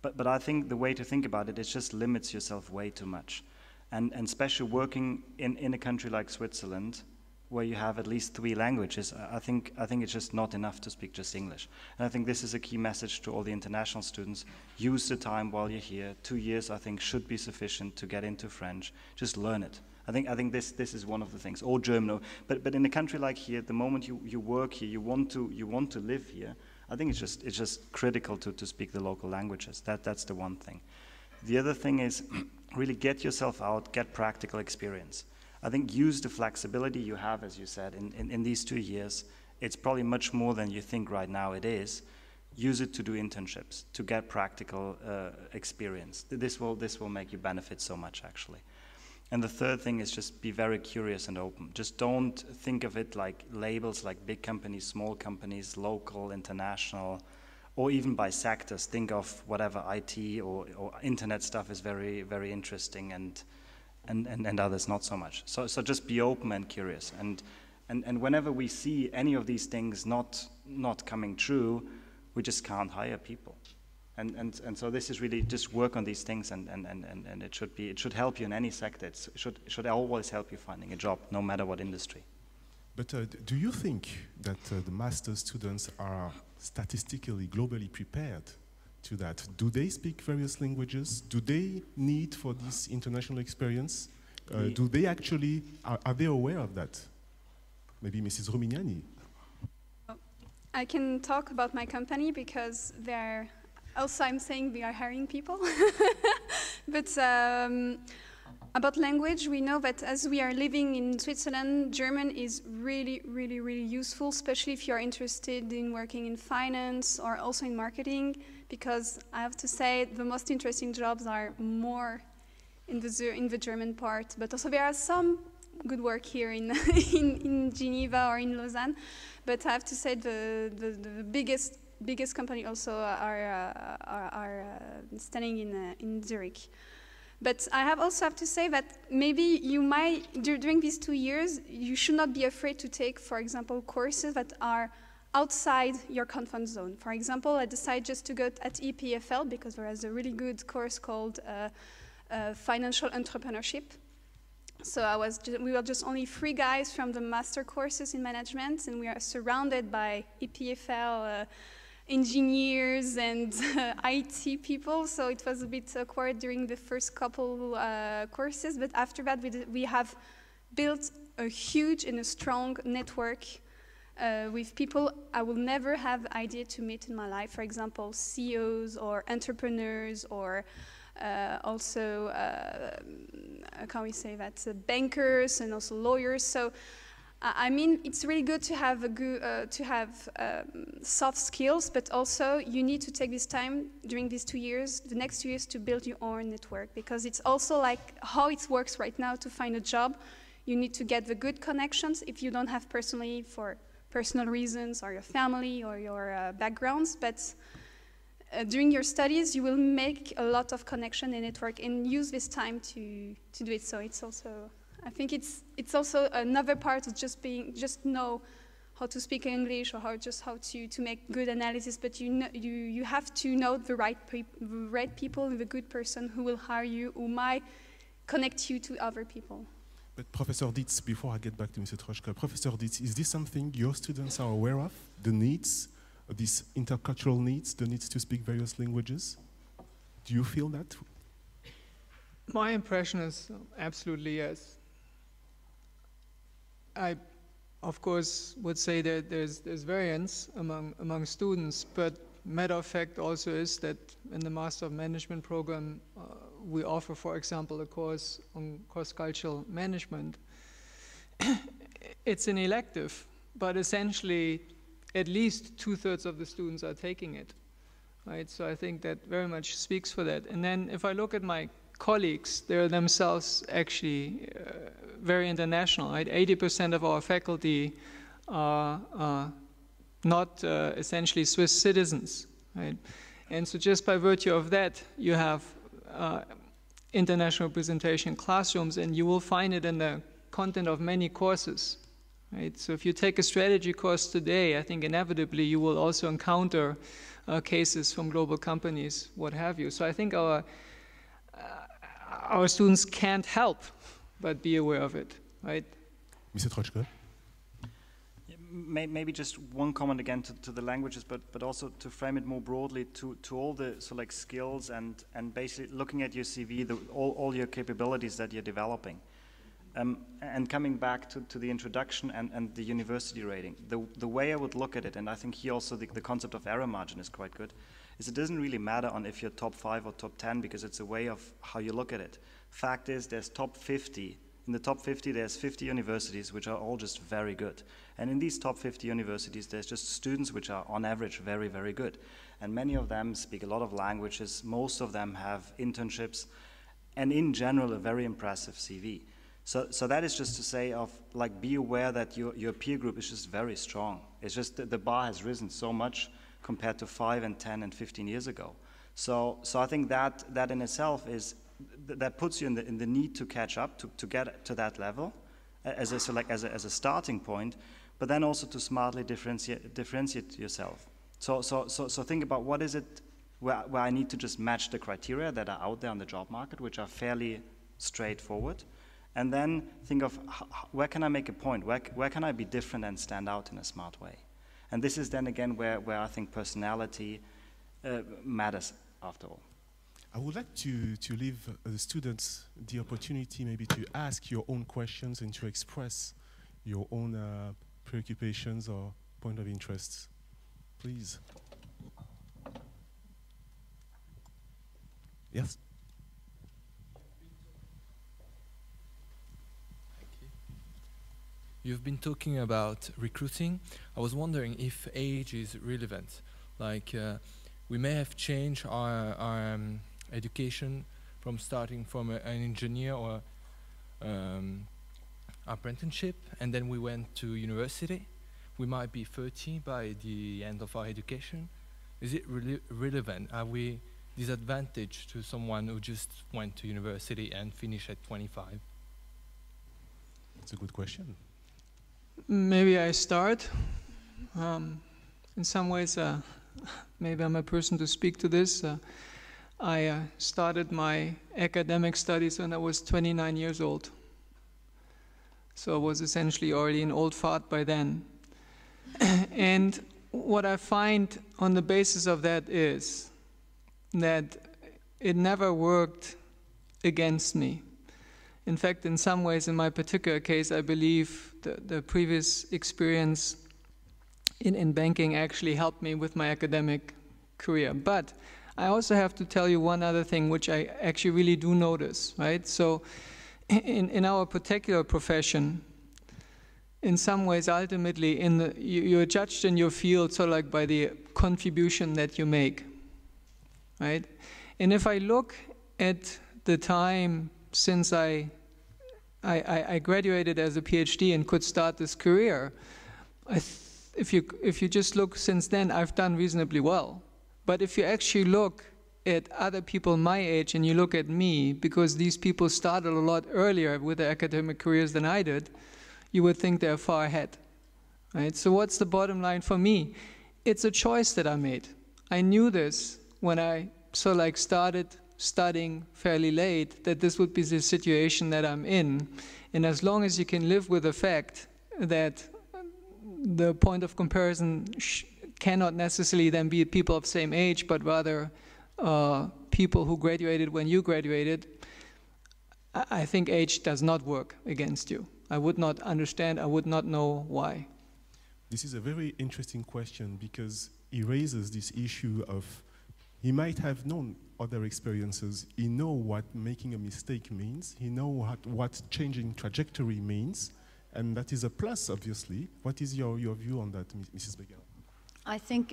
But I think the way to think about it, it just limits yourself way too much. And especially working in a country like Switzerland, where you have at least 3 languages, I think it's just not enough to speak just English. And I think this is a key message to all the international students. Use the time while you're here. 2 years, I think, should be sufficient to get into French. Just learn it. I think this is one of the things. Or German. But in a country like here, the moment you work here, you want to live here, I think it's just critical to speak the local languages. That's the one thing. The other thing is really get yourself out, get practical experience. I think use the flexibility you have, as you said, in these 2 years. It's probably much more than you think right now it is. Use it to do internships, to get practical experience. This will make you benefit so much, actually. And the third thing is just be very curious and open. Just don't think of it like labels, like big companies, small companies, local, international, or even by sectors. Think of whatever IT or internet stuff is very, very interesting, and others not so much. So just be open and curious. And whenever we see any of these things not coming true, we just can't hire people. And so this is really just work on these things, and it should help you in any sector. It should always help you finding a job, no matter what industry. But do you think that the master students are statistically, globally prepared to that? Do they speak various languages? Do they need for this international experience? Do they actually, are they aware of that? Maybe Mrs. Rumignani. I can talk about my company because they're also, I'm saying we are hiring people. But about language, we know that as we are living in Switzerland, German is really, really, really useful, especially if you're interested in working in finance or also in marketing, because I have to say the most interesting jobs are more in the German part. But also there are some good work here in Geneva or in Lausanne. But I have to say the biggest company also are standing in Zurich. But I also have to say that maybe you might, during these 2 years, you should not be afraid to take, for example, courses that are outside your comfort zone. For example, I decided just to go at EPFL because there is a really good course called Financial Entrepreneurship. So we were just only 3 guys from the master courses in management, and we are surrounded by EPFL engineers and IT people, so it was a bit awkward during the first couple courses, but after that we have built a huge and a strong network with people I will never have idea to meet in my life. For example, CEOs or entrepreneurs or also, how can we say that, bankers and also lawyers. So I mean, it's really good to have soft skills, but also you need to take this time during these 2 years, the next 2 years, to build your own network, because it's also like how it works right now to find a job. You need to get the good connections if you don't have personally for personal reasons or your family or your backgrounds, but during your studies you will make a lot of connection and network and use this time to do it. So it's also, I think it's also another part of just know how to speak English or how to make good analysis, but you have to know the right people, the good person who will hire you, who might connect you to other people. But Professor Dietz, before I get back to Mr. Troschke, Professor Dietz, is this something your students are aware of, the needs, these intercultural needs, the needs to speak various languages? Do you feel that? My impression is absolutely yes. I, of course, would say that there's variance among students, but matter of fact also is that in the Master of Management program, we offer, for example, a course on cross-cultural management. It's an elective, but essentially at least 2/3 of the students are taking it, right? So I think that very much speaks for that. And then if I look at my colleagues, they're themselves actually very international, right? 80% of our faculty are not essentially Swiss citizens, right? And so just by virtue of that, you have international representation in classrooms, and you will find it in the content of many courses, right? So if you take a strategy course today, I think inevitably you will also encounter cases from global companies, what have you. So I think our students can't help but be aware of it, right? Mr. Troschke? Maybe just one comment again to the languages, but also to frame it more broadly to all the skills and basically looking at your CV, all your capabilities that you're developing. And coming back to the introduction and the university rating, the way I would look at it, and I think here also the concept of error margin is quite good, is it doesn't really matter on if you're top 5 or top 10, because it's a way of how you look at it. Fact is, there's top 50. In the top 50, there's 50 universities which are all just very good. And in these top 50 universities, there's just students which are on average very, very good. And many of them speak a lot of languages. Most of them have internships. And in general, a very impressive CV. So that is just to say be aware that your peer group is just very strong. It's just that the bar has risen so much compared to 5 and 10 and 15 years ago. So I think that in itself that puts you in the need to catch up, to get to that level as a starting point, but then also to smartly differentiate yourself. So think about what is it where I need to just match the criteria that are out there on the job market, which are fairly straightforward, and then think of where can I make a point, where can I be different and stand out in a smart way. And this is then again where I think personality matters after all. I would like to leave the students the opportunity maybe to ask your own questions and to express your own preoccupations or point of interest. Please. Yes? You've been talking about recruiting. I was wondering if age is relevant. Like, we may have changed our education from starting from an engineer or apprenticeship, and then we went to university. We might be 30 by the end of our education. Is it relevant? Are we disadvantaged to someone who just went to university and finished at 25? That's a good question. Maybe I start. In some ways, maybe I'm a person to speak to this. I started my academic studies when I was 29 years old. So I was essentially already an old fart by then. And what I find on the basis of that is that it never worked against me. In fact, in some ways, in my particular case, I believe the previous experience in banking actually helped me with my academic career. But I also have to tell you one other thing, which I actually really do notice, right? So in our particular profession, in some ways, ultimately, you're judged in your field sort of like by the contribution that you make, right? And if I look at the time since I graduated as a PhD and could start this career, if you just look since then, I've done reasonably well. But if you actually look at other people my age and you look at me, because these people started a lot earlier with their academic careers than I did, you would think they're far ahead, right? So what's the bottom line for me? It's a choice that I made. I knew this when I sort of like started studying fairly late, that this would be the situation that I'm in. And as long as you can live with the fact that the point of comparison cannot necessarily then be people of the same age, but rather people who graduated when you graduated, I think age does not work against you. I would not understand, I would not know why. This is a very interesting question because he raises this issue of he might have known other experiences. He knows what making a mistake means. He knows what changing trajectory means. And that is a plus, obviously. What is your view on that, Mrs. Béguin? I think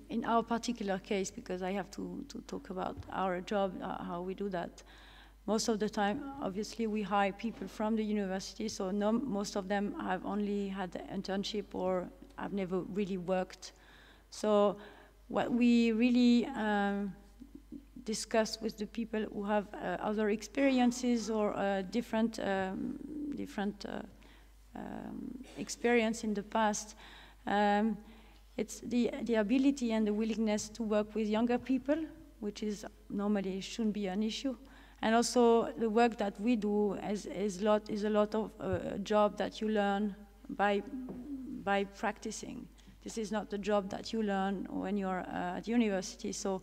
in our particular case, because I have to talk about our job, how we do that, most of the time, obviously, we hire people from the university, so most of them have only had the internship or have never really worked. So what we really discuss with the people who have other experiences or different experience in the past, it's the ability and the willingness to work with younger people, which is normally shouldn't be an issue. And also the work that we do is a lot of job that you learn by practicing. This is not the job that you learn when you're at university. So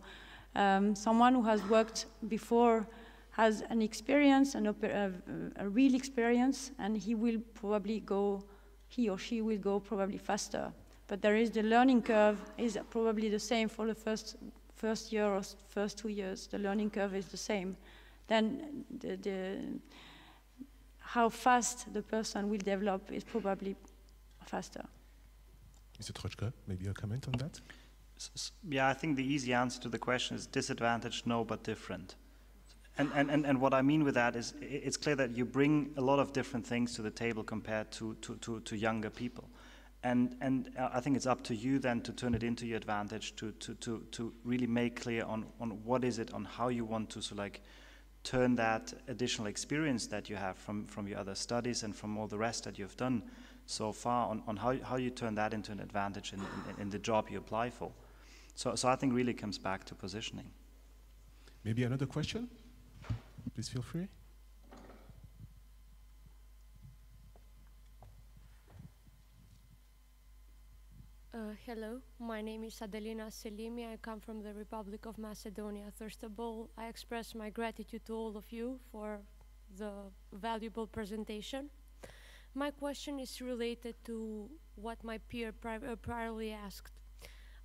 someone who has worked before has an experience, a real experience, and he or she will go probably faster. But there is the learning curve is probably the same for the first year or first 2 years. The learning curve is the same. Then how fast the person will develop is probably faster. Mr. Troschke, maybe a comment on that? Yeah, I think the easy answer to the question is disadvantaged, no, but different. And what I mean with that is it's clear that you bring a lot of different things to the table compared to younger people. And I think it's up to you then to turn it into your advantage to really make clear on what is it, on how you want to turn that additional experience that you have from your other studies and from all the rest that you've done so far on how you turn that into an advantage in the job you apply for. So I think really comes back to positioning. Maybe another question? Please feel free. Hello, my name is Adelina Selimi. I come from the Republic of Macedonia. First of all, I express my gratitude to all of you for the valuable presentation. My question is related to what my peer priorly asked.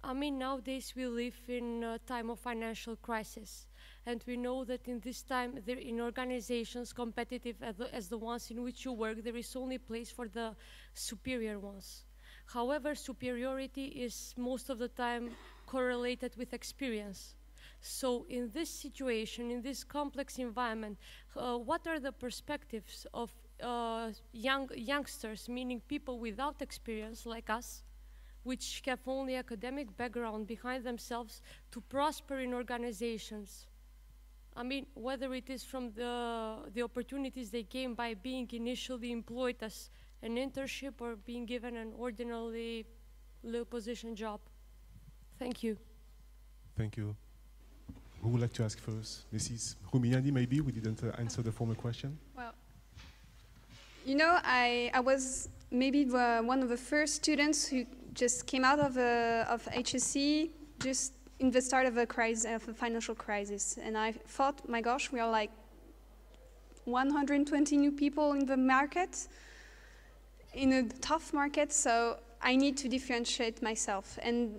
I mean, nowadays we live in a time of financial crisis, and we know that in this time, in organizations competitive as the ones in which you work, there is only place for the superior ones. However, superiority is most of the time correlated with experience. So in this situation, in this complex environment, what are the perspectives of youngsters, meaning people without experience like us, which have only academic background behind themselves, to prosper in organizations? I mean, whether it is from the opportunities they gain by being initially employed as an internship or being given an ordinarily low position job. Thank you. Thank you. Who would like to ask first? Mrs. Rumignani, maybe? We didn't answer the former question. Well, you know, I was maybe one of the first students who just came out of HEC just in the start of a crisis, of a financial crisis. And I thought, my gosh, we are like 120 new people in the market, in a tough market, so I need to differentiate myself. And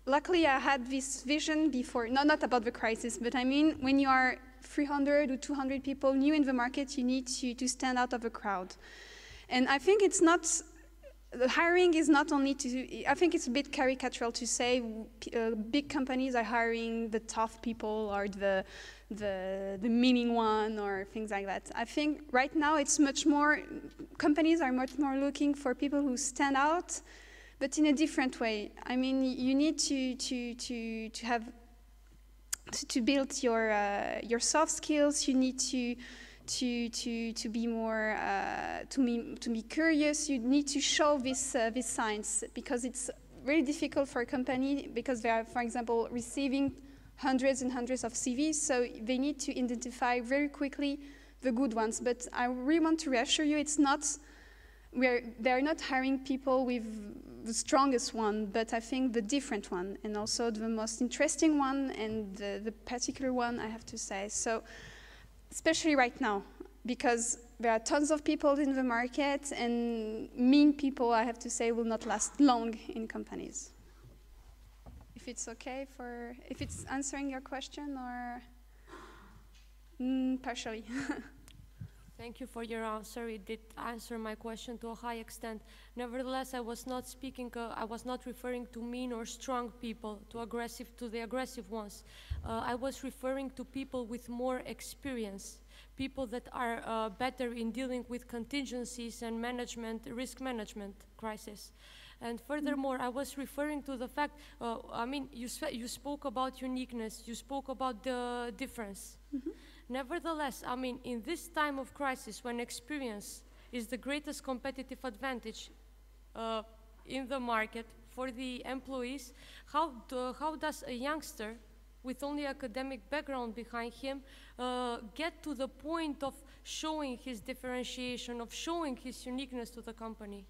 luckily I had this vision before, not about the crisis, but I mean when you are 300 or 200 people new in the market, you need to stand out of the crowd. And I think it's not, the hiring is not only to, I think it's a bit caricatural to say big companies are hiring the tough people or the meaning one or things like that. I think right now it's much more, companies are much more looking for people who stand out, but in a different way. I mean, you need to have, to build your soft skills. You need to be more, to be curious. You need to show this signs, because it's really difficult for a company, because they are, for example, receiving hundreds and hundreds of CVs, so they need to identify very quickly the good ones. But I really want to reassure you, it's not, they're not hiring people with the strongest one, but I think the different one, and also the most interesting one, and the particular one, I have to say. So, especially right now, because there are tons of people in the market, and mean people, I have to say, will not last long in companies. If it's okay for, if it's answering your question, or partially. Thank you for your answer. It did answer my question to a high extent. Nevertheless, I was not speaking, I was not referring to mean or strong people, to the aggressive ones. I was referring to people with more experience, people that are better in dealing with contingencies and management, risk management crisis. And furthermore, I was referring to the fact, I mean, you spoke about uniqueness, you spoke about the difference. Mm-hmm. Nevertheless, I mean, in this time of crisis, when experience is the greatest competitive advantage in the market for the employees, how does a youngster with only academic background behind him get to the point of showing his differentiation, of showing his uniqueness to the company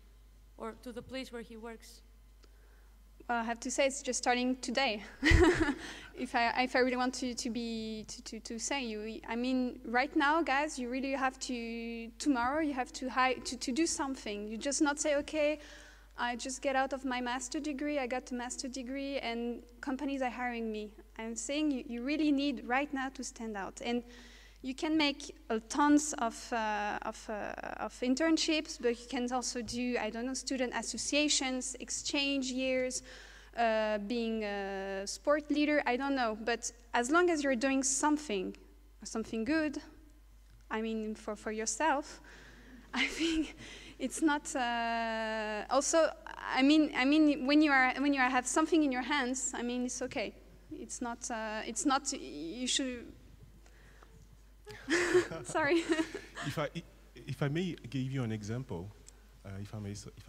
or to the place where he works? Well, I have to say it's just starting today. If I really want to say you, I mean, right now, guys, you really have to, tomorrow you have to do something. You just not say, okay, I just get out of my master degree, I got a master degree, and companies are hiring me. I'm saying you really need right now to stand out. And you can make tons of internships, but you can also do, I don't know, student associations, exchange years, being a sport leader, I don't know. But as long as you're doing something good, I mean, for yourself, I think it's not. Also, I mean, when you have something in your hands, I mean, it's okay. It's not. You should. Sorry. If I may give you an example, if I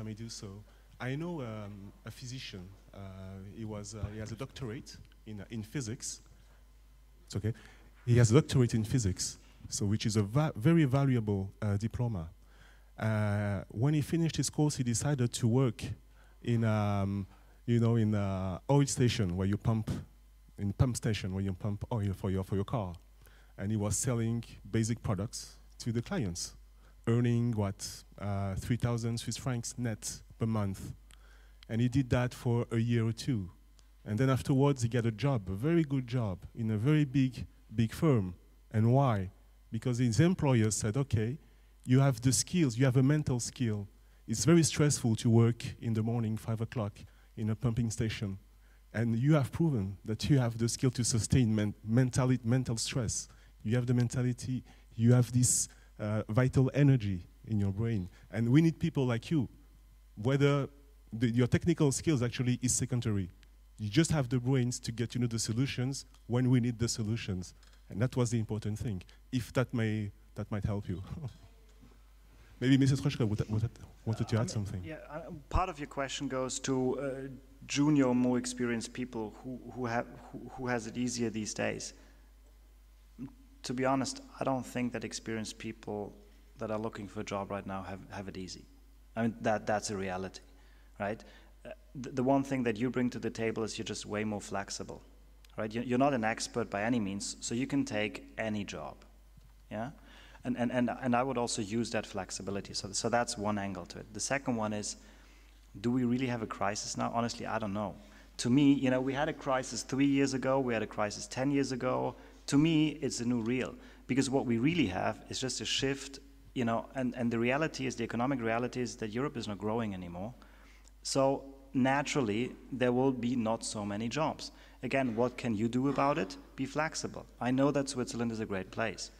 may do so, I know a physician. He has a doctorate in physics. It's okay. He has a doctorate in physics, so which is a very valuable diploma. When he finished his course, he decided to work in oil station where you pump oil for your car. And he was selling basic products to the clients, earning, 3,000 Swiss francs net per month. And he did that for a year or two. And then afterwards, he got a job, a very good job, in a very big firm. And why? Because his employer said, okay, you have the skills, you have a mental skill. It's very stressful to work in the morning, 5 o'clock, in a pumping station. And you have proven that you have the skill to sustain mental stress. You have the mentality, you have this vital energy in your brain. And we need people like you. Whether your technical skills actually is secondary. You just have the brains to get the solutions when we need the solutions. And that was the important thing. If that might help you. Maybe Mrs. Troschke wanted to add something. Yeah, part of your question goes to junior, more experienced people who has it easier these days. To be honest, I don't think that experienced people that are looking for a job right now have it easy. I mean, that's a reality, right? The one thing that you bring to the table is you're just way more flexible, right? You're not an expert by any means, so you can take any job, yeah? And I would also use that flexibility. So that's one angle to it. The second one is, do we really have a crisis now? Honestly, I don't know. To me, you know, we had a crisis 3 years ago, we had a crisis 10 years ago. To me, it's a new real. Because what we really have is just a shift, you know, and the reality is, the economic reality is that Europe is not growing anymore. So naturally, there will be not so many jobs. Again, what can you do about it? Be flexible. I know that Switzerland is a great place,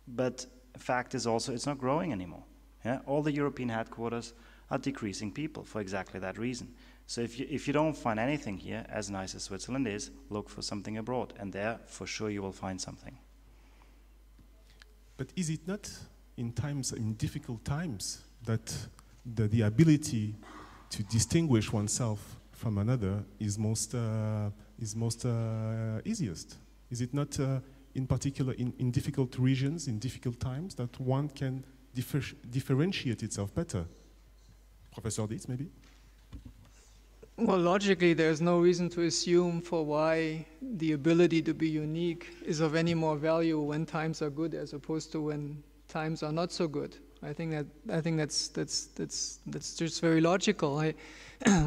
but fact is also it's not growing anymore. Yeah? All the European headquarters are decreasing people for exactly that reason. So if you don't find anything here, as nice as Switzerland is, look for something abroad, and there, for sure, you will find something. But is it not in difficult times, that the ability to distinguish oneself from another is most easiest? Is it not, in particular, in difficult regions, in difficult times, that one can differentiate itself better? Professor Dietz, maybe? Well, logically, there's no reason to assume for why the ability to be unique is of any more value when times are good as opposed to when times are not so good. I think that's just very logical.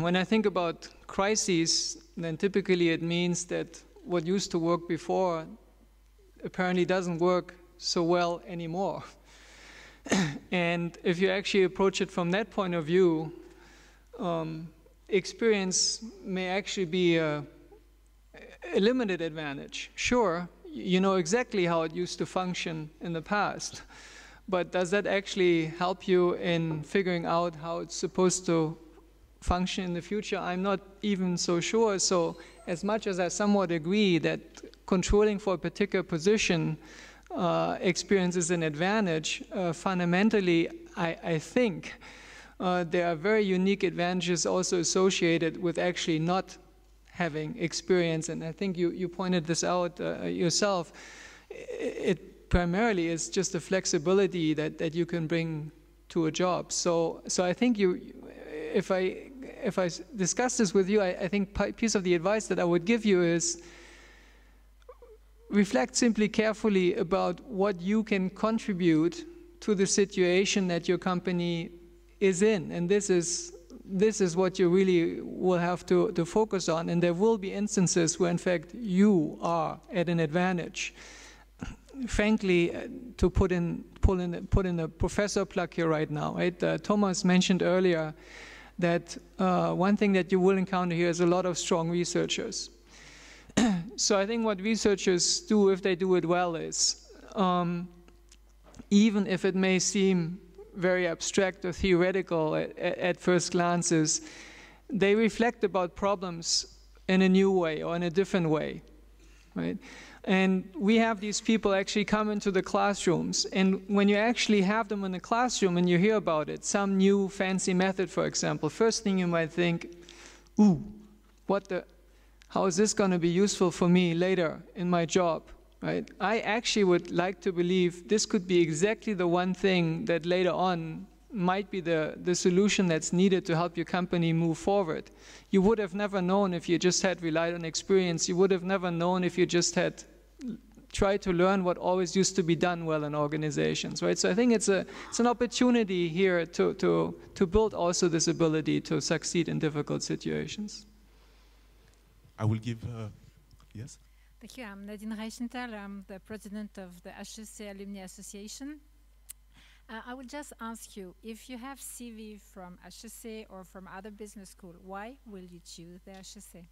When I think about crises, then typically it means that what used to work before apparently doesn't work so well anymore. And if you actually approach it from that point of view, experience may actually be a limited advantage. Sure, you know exactly how it used to function in the past, but does that actually help you in figuring out how it's supposed to function in the future? I'm not even so sure. So as much as I somewhat agree that controlling for a particular position experience is an advantage, fundamentally I think there are very unique advantages also associated with actually not having experience, and I think you pointed this out yourself. It primarily is just the flexibility that you can bring to a job. So I think if I discuss this with you, I think piece of the advice that I would give you is reflect simply carefully about what you can contribute to the situation that your company is in, and this is what you really will have to focus on. And there will be instances where, in fact, you are at an advantage. Frankly, to put in a professor plug here right now, right? Thomas mentioned earlier that one thing that you will encounter here is a lot of strong researchers. So I think what researchers do, if they do it well, is even if it may seem very abstract or theoretical at first glances, they reflect about problems in a new way or in a different way, right? And we have these people actually come into the classrooms, and when you actually have them in the classroom and you hear about it, some new fancy method, for example, first thing you might think, ooh, how is this going to be useful for me later in my job? Right? I actually would like to believe this could be exactly the one thing that later on might be the solution that's needed to help your company move forward. You would have never known if you just had relied on experience. You would have never known if you just had tried to learn what always used to be done well in organizations, right? So I think it's an opportunity here to build also this ability to succeed in difficult situations. I will give, yes? Thank you. I'm Nadine Reichenthal. I'm the president of the HEC Alumni Association. I would just ask you, if you have CV from HEC or from other business school, why will you choose the HEC?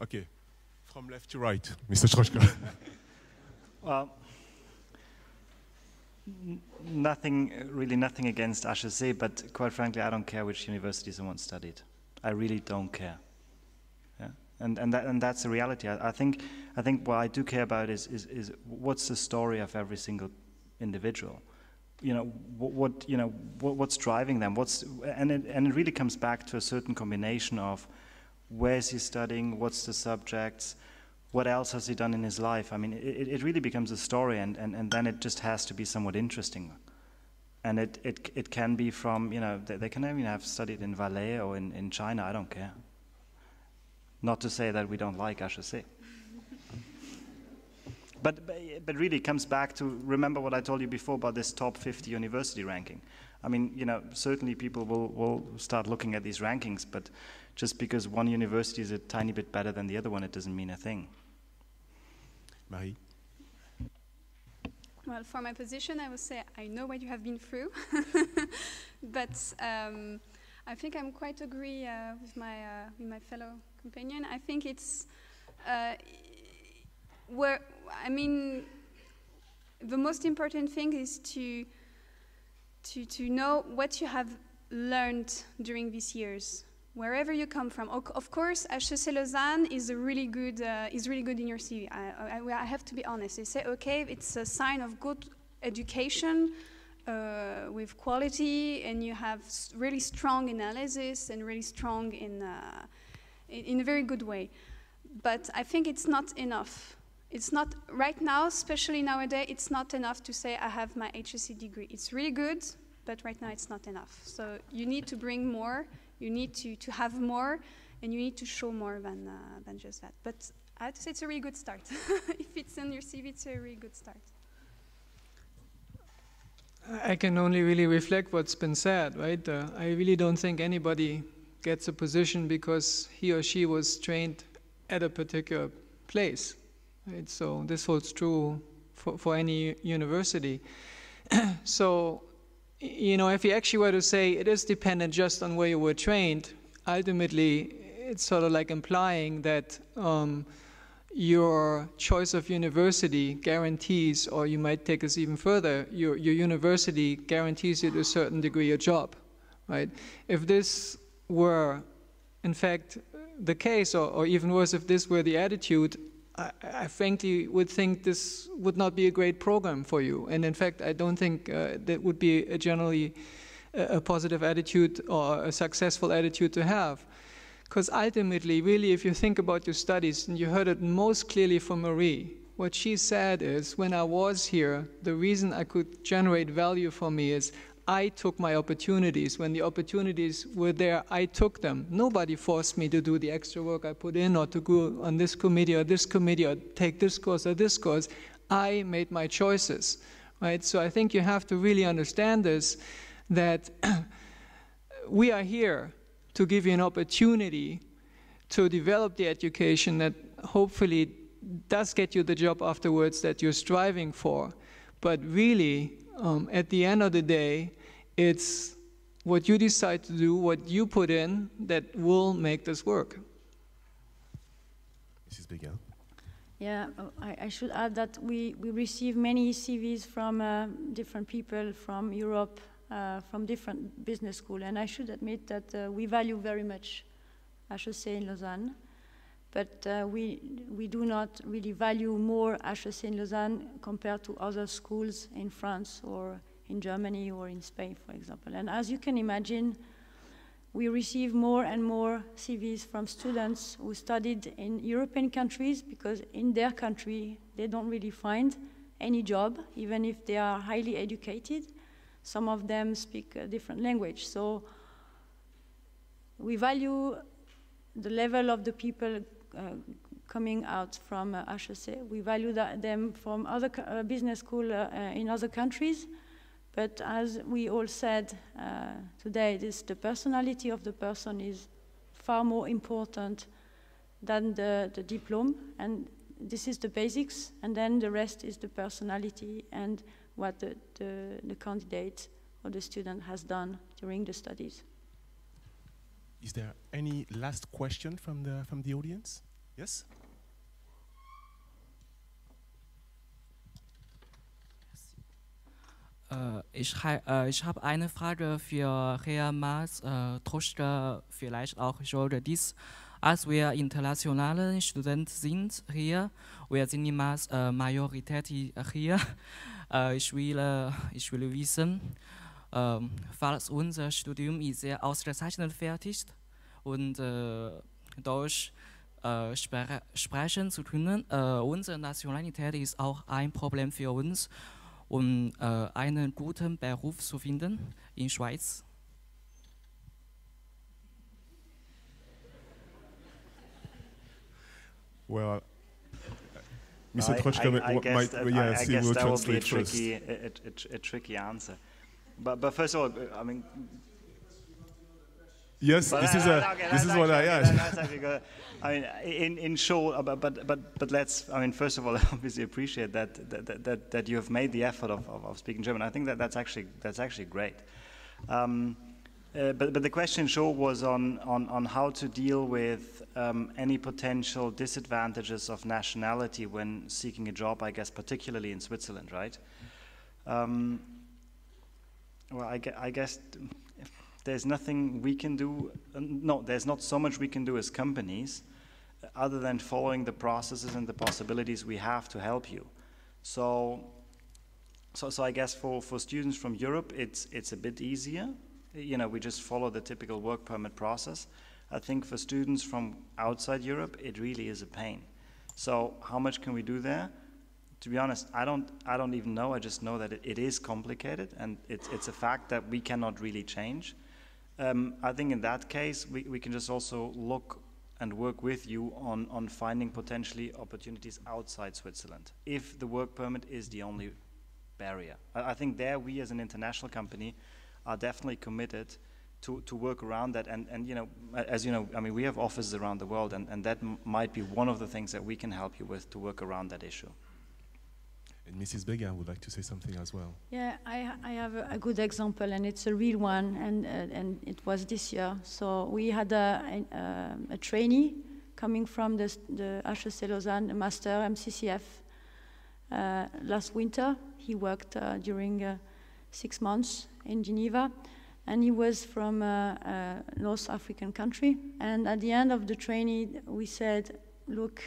Okay, from left to right, Mr. Troschke. Well, nothing against HEC, but quite frankly, I don't care which university someone studied. I really don't care. Yeah? And that's the reality. I think what I do care about is what's the story of every single individual. You know, what's driving them? And it really comes back to a certain combination of where is he studying, what's the subjects, what else has he done in his life? I mean, it really becomes a story, and then it just has to be somewhat interesting. And it can be from, you know, they can even have studied in Valais or in China, I don't care. Not to say that we don't like HEC. But really it comes back to, remember what I told you before about this top 50 university ranking. I mean, you know, certainly people will start looking at these rankings, but just because one university is a tiny bit better than the other one, it doesn't mean a thing. Marie? Well, for my position, I would say I know what you have been through, but I think I'm quite agree with my fellow companion. I think it's the most important thing is to know what you have learned during these years, wherever you come from. Of course, HEC Lausanne is really good in your CV. I have to be honest. You say, okay, it's a sign of good education with quality, and you have really strong analysis and really strong in a very good way. But I think it's not enough. It's not, right now, especially nowadays, it's not enough to say I have my HEC degree. It's really good, but right now it's not enough. So you need to bring more, you need to have more, and you need to show more than just that. But I have to say it's a really good start. If it's in your CV, it's a really good start. I can only really reflect what's been said, right? I really don't think anybody gets a position because he or she was trained at a particular place. Right? So this holds true for any university. So, you know, if you actually were to say it is dependent just on where you were trained, ultimately it's sort of like implying that your choice of university guarantees, or you might take us even further, your university guarantees you to a certain degree a job, right? If this were, in fact, the case, or even worse, if this were the attitude, I frankly would think this would not be a great program for you. And in fact, I don't think that would be generally a positive attitude or a successful attitude to have. Because ultimately, really, if you think about your studies, and you heard it most clearly from Marie, what she said is, when I was here, the reason I could generate value for me is I took my opportunities. When the opportunities were there, I took them. Nobody forced me to do the extra work I put in, or to go on this committee, or take this course or this course. I made my choices, right? So I think you have to really understand this, that we are here to give you an opportunity to develop the education that hopefully does get you the job afterwards that you're striving for. But really, at the end of the day, it's what you decide to do, what you put in, that will make this work. Mrs. Béguin. Yeah, I should add that we receive many CVs from different people from Europe, from different business schools, and I should admit that we value very much HEC in Lausanne, but we do not really value more HEC in Lausanne compared to other schools in France or in Germany or in Spain, for example. And as you can imagine, we receive more and more CVs from students who studied in European countries, because in their country they don't really find any job, even if they are highly educated. Some of them speak a different language. So we value the level of the people coming out from HEC. We value them from other business schools in other countries. But as we all said today, the personality of the person is far more important than the diploma. And this is the basics. And then the rest is the personality and what the candidate or the student has done during the studies. Is there any last question from the audience? Yes? Ich habe eine Frage für Herrn Maas, Troschke, vielleicht auch Joerg Dietz. Als wir internationale Studenten sind hier, wir sind niemals Majorität hier. Ich will wissen, falls unser Studium ist sehr ausgezeichnet fertig und Deutsch sprechen zu können, unsere Nationalität ist auch ein Problem für uns. um einen guten Beruf zu finden in Schweiz? Well, Mr. Troschke, I guess that will be a tricky answer. But first of all, I mean. Yes, this is what I asked. I mean, in short, but let's. I mean, first of all, I obviously appreciate that you have made the effort of speaking German. I think that's actually great. But the question short was on how to deal with any potential disadvantages of nationality when seeking a job, I guess, particularly in Switzerland, right? Well, I guess there's nothing we can do. No, there's not so much we can do as companies other than following the processes and the possibilities we have to help you. So I guess for students from Europe, it's a bit easier. You know, we just follow the typical work permit process. I think for students from outside Europe, it really is a pain. So how much can we do there? To be honest, I don't even know. I just know that it is complicated, and it's a fact that we cannot really change. I think in that case, we can just also look and work with you on finding potentially opportunities outside Switzerland, if the work permit is the only barrier. I think there we as an international company are definitely committed to work around that, and you know, as you know, I mean, we have offices around the world, and that might be one of the things that we can help you with to work around that issue. And Mrs. Béguin would like to say something as well. Yeah, I have a good example, and it's a real one, and it was this year. So we had a trainee coming from the HEC Lausanne, a master MCCF. Last winter, he worked during 6 months in Geneva, and he was from a North African country. And at the end of the training, we said, look,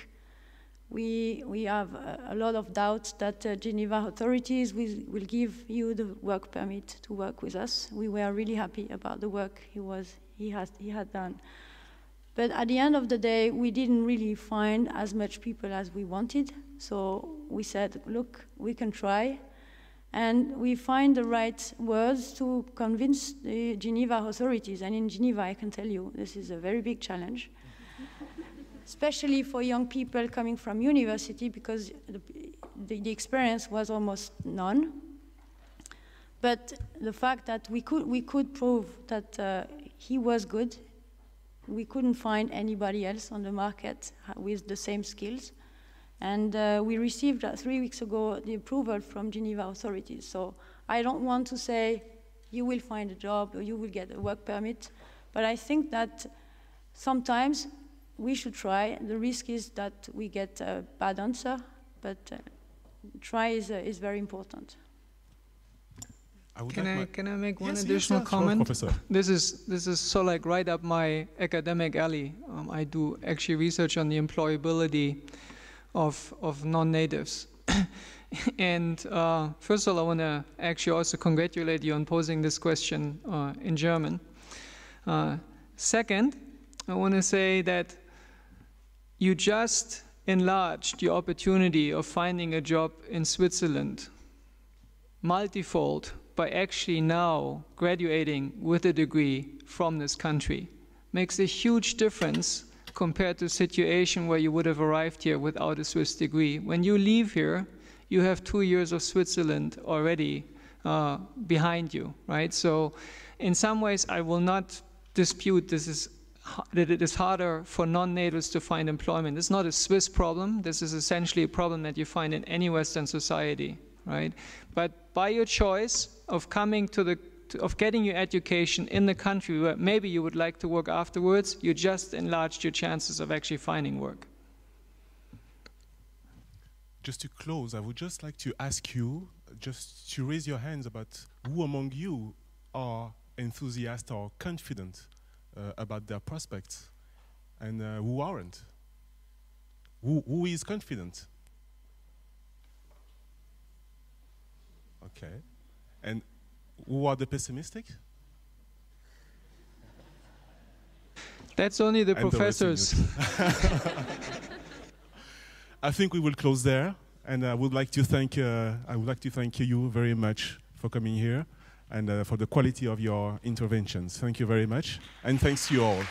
we have a lot of doubts that Geneva authorities will give you the work permit to work with us. We were really happy about the work he had done. But at the end of the day, we didn't really find as much people as we wanted. So we said, look, we can try. And we find the right words to convince the Geneva authorities. And in Geneva, I can tell you, this is a very big challenge, especially for young people coming from university, because the experience was almost none. But the fact that we could prove that he was good, we couldn't find anybody else on the market with the same skills. And we received 3 weeks ago the approval from Geneva authorities. So I don't want to say you will find a job or you will get a work permit, but I think that sometimes we should try. The risk is that we get a bad answer, but try is very important. Can I make one additional comment? Sure, this is so like right up my academic alley. I do actually research on the employability of non-natives. And first of all, I want to actually also congratulate you on posing this question in German. Second, I want to say that you just enlarged the opportunity of finding a job in Switzerland multifold by actually now graduating with a degree from this country. Makes a huge difference compared to a situation where you would have arrived here without a Swiss degree. When you leave here, you have 2 years of Switzerland already behind you, right? So in some ways, I will not dispute that it is harder for non-natives to find employment. It's not a Swiss problem. This is essentially a problem that you find in any Western society, right? But by your choice of coming of getting your education in the country where maybe you would like to work afterwards, you just enlarged your chances of actually finding work. Just to close, I would just like to ask you just to raise your hands about who among you are enthusiastic or confident about their prospects, and who aren't. Who is confident? Okay. And who are the pessimistic? That's only the professors. I think we will close there. And I would like to thank you very much for coming here and for the quality of your interventions. Thank you very much, and thanks to you all.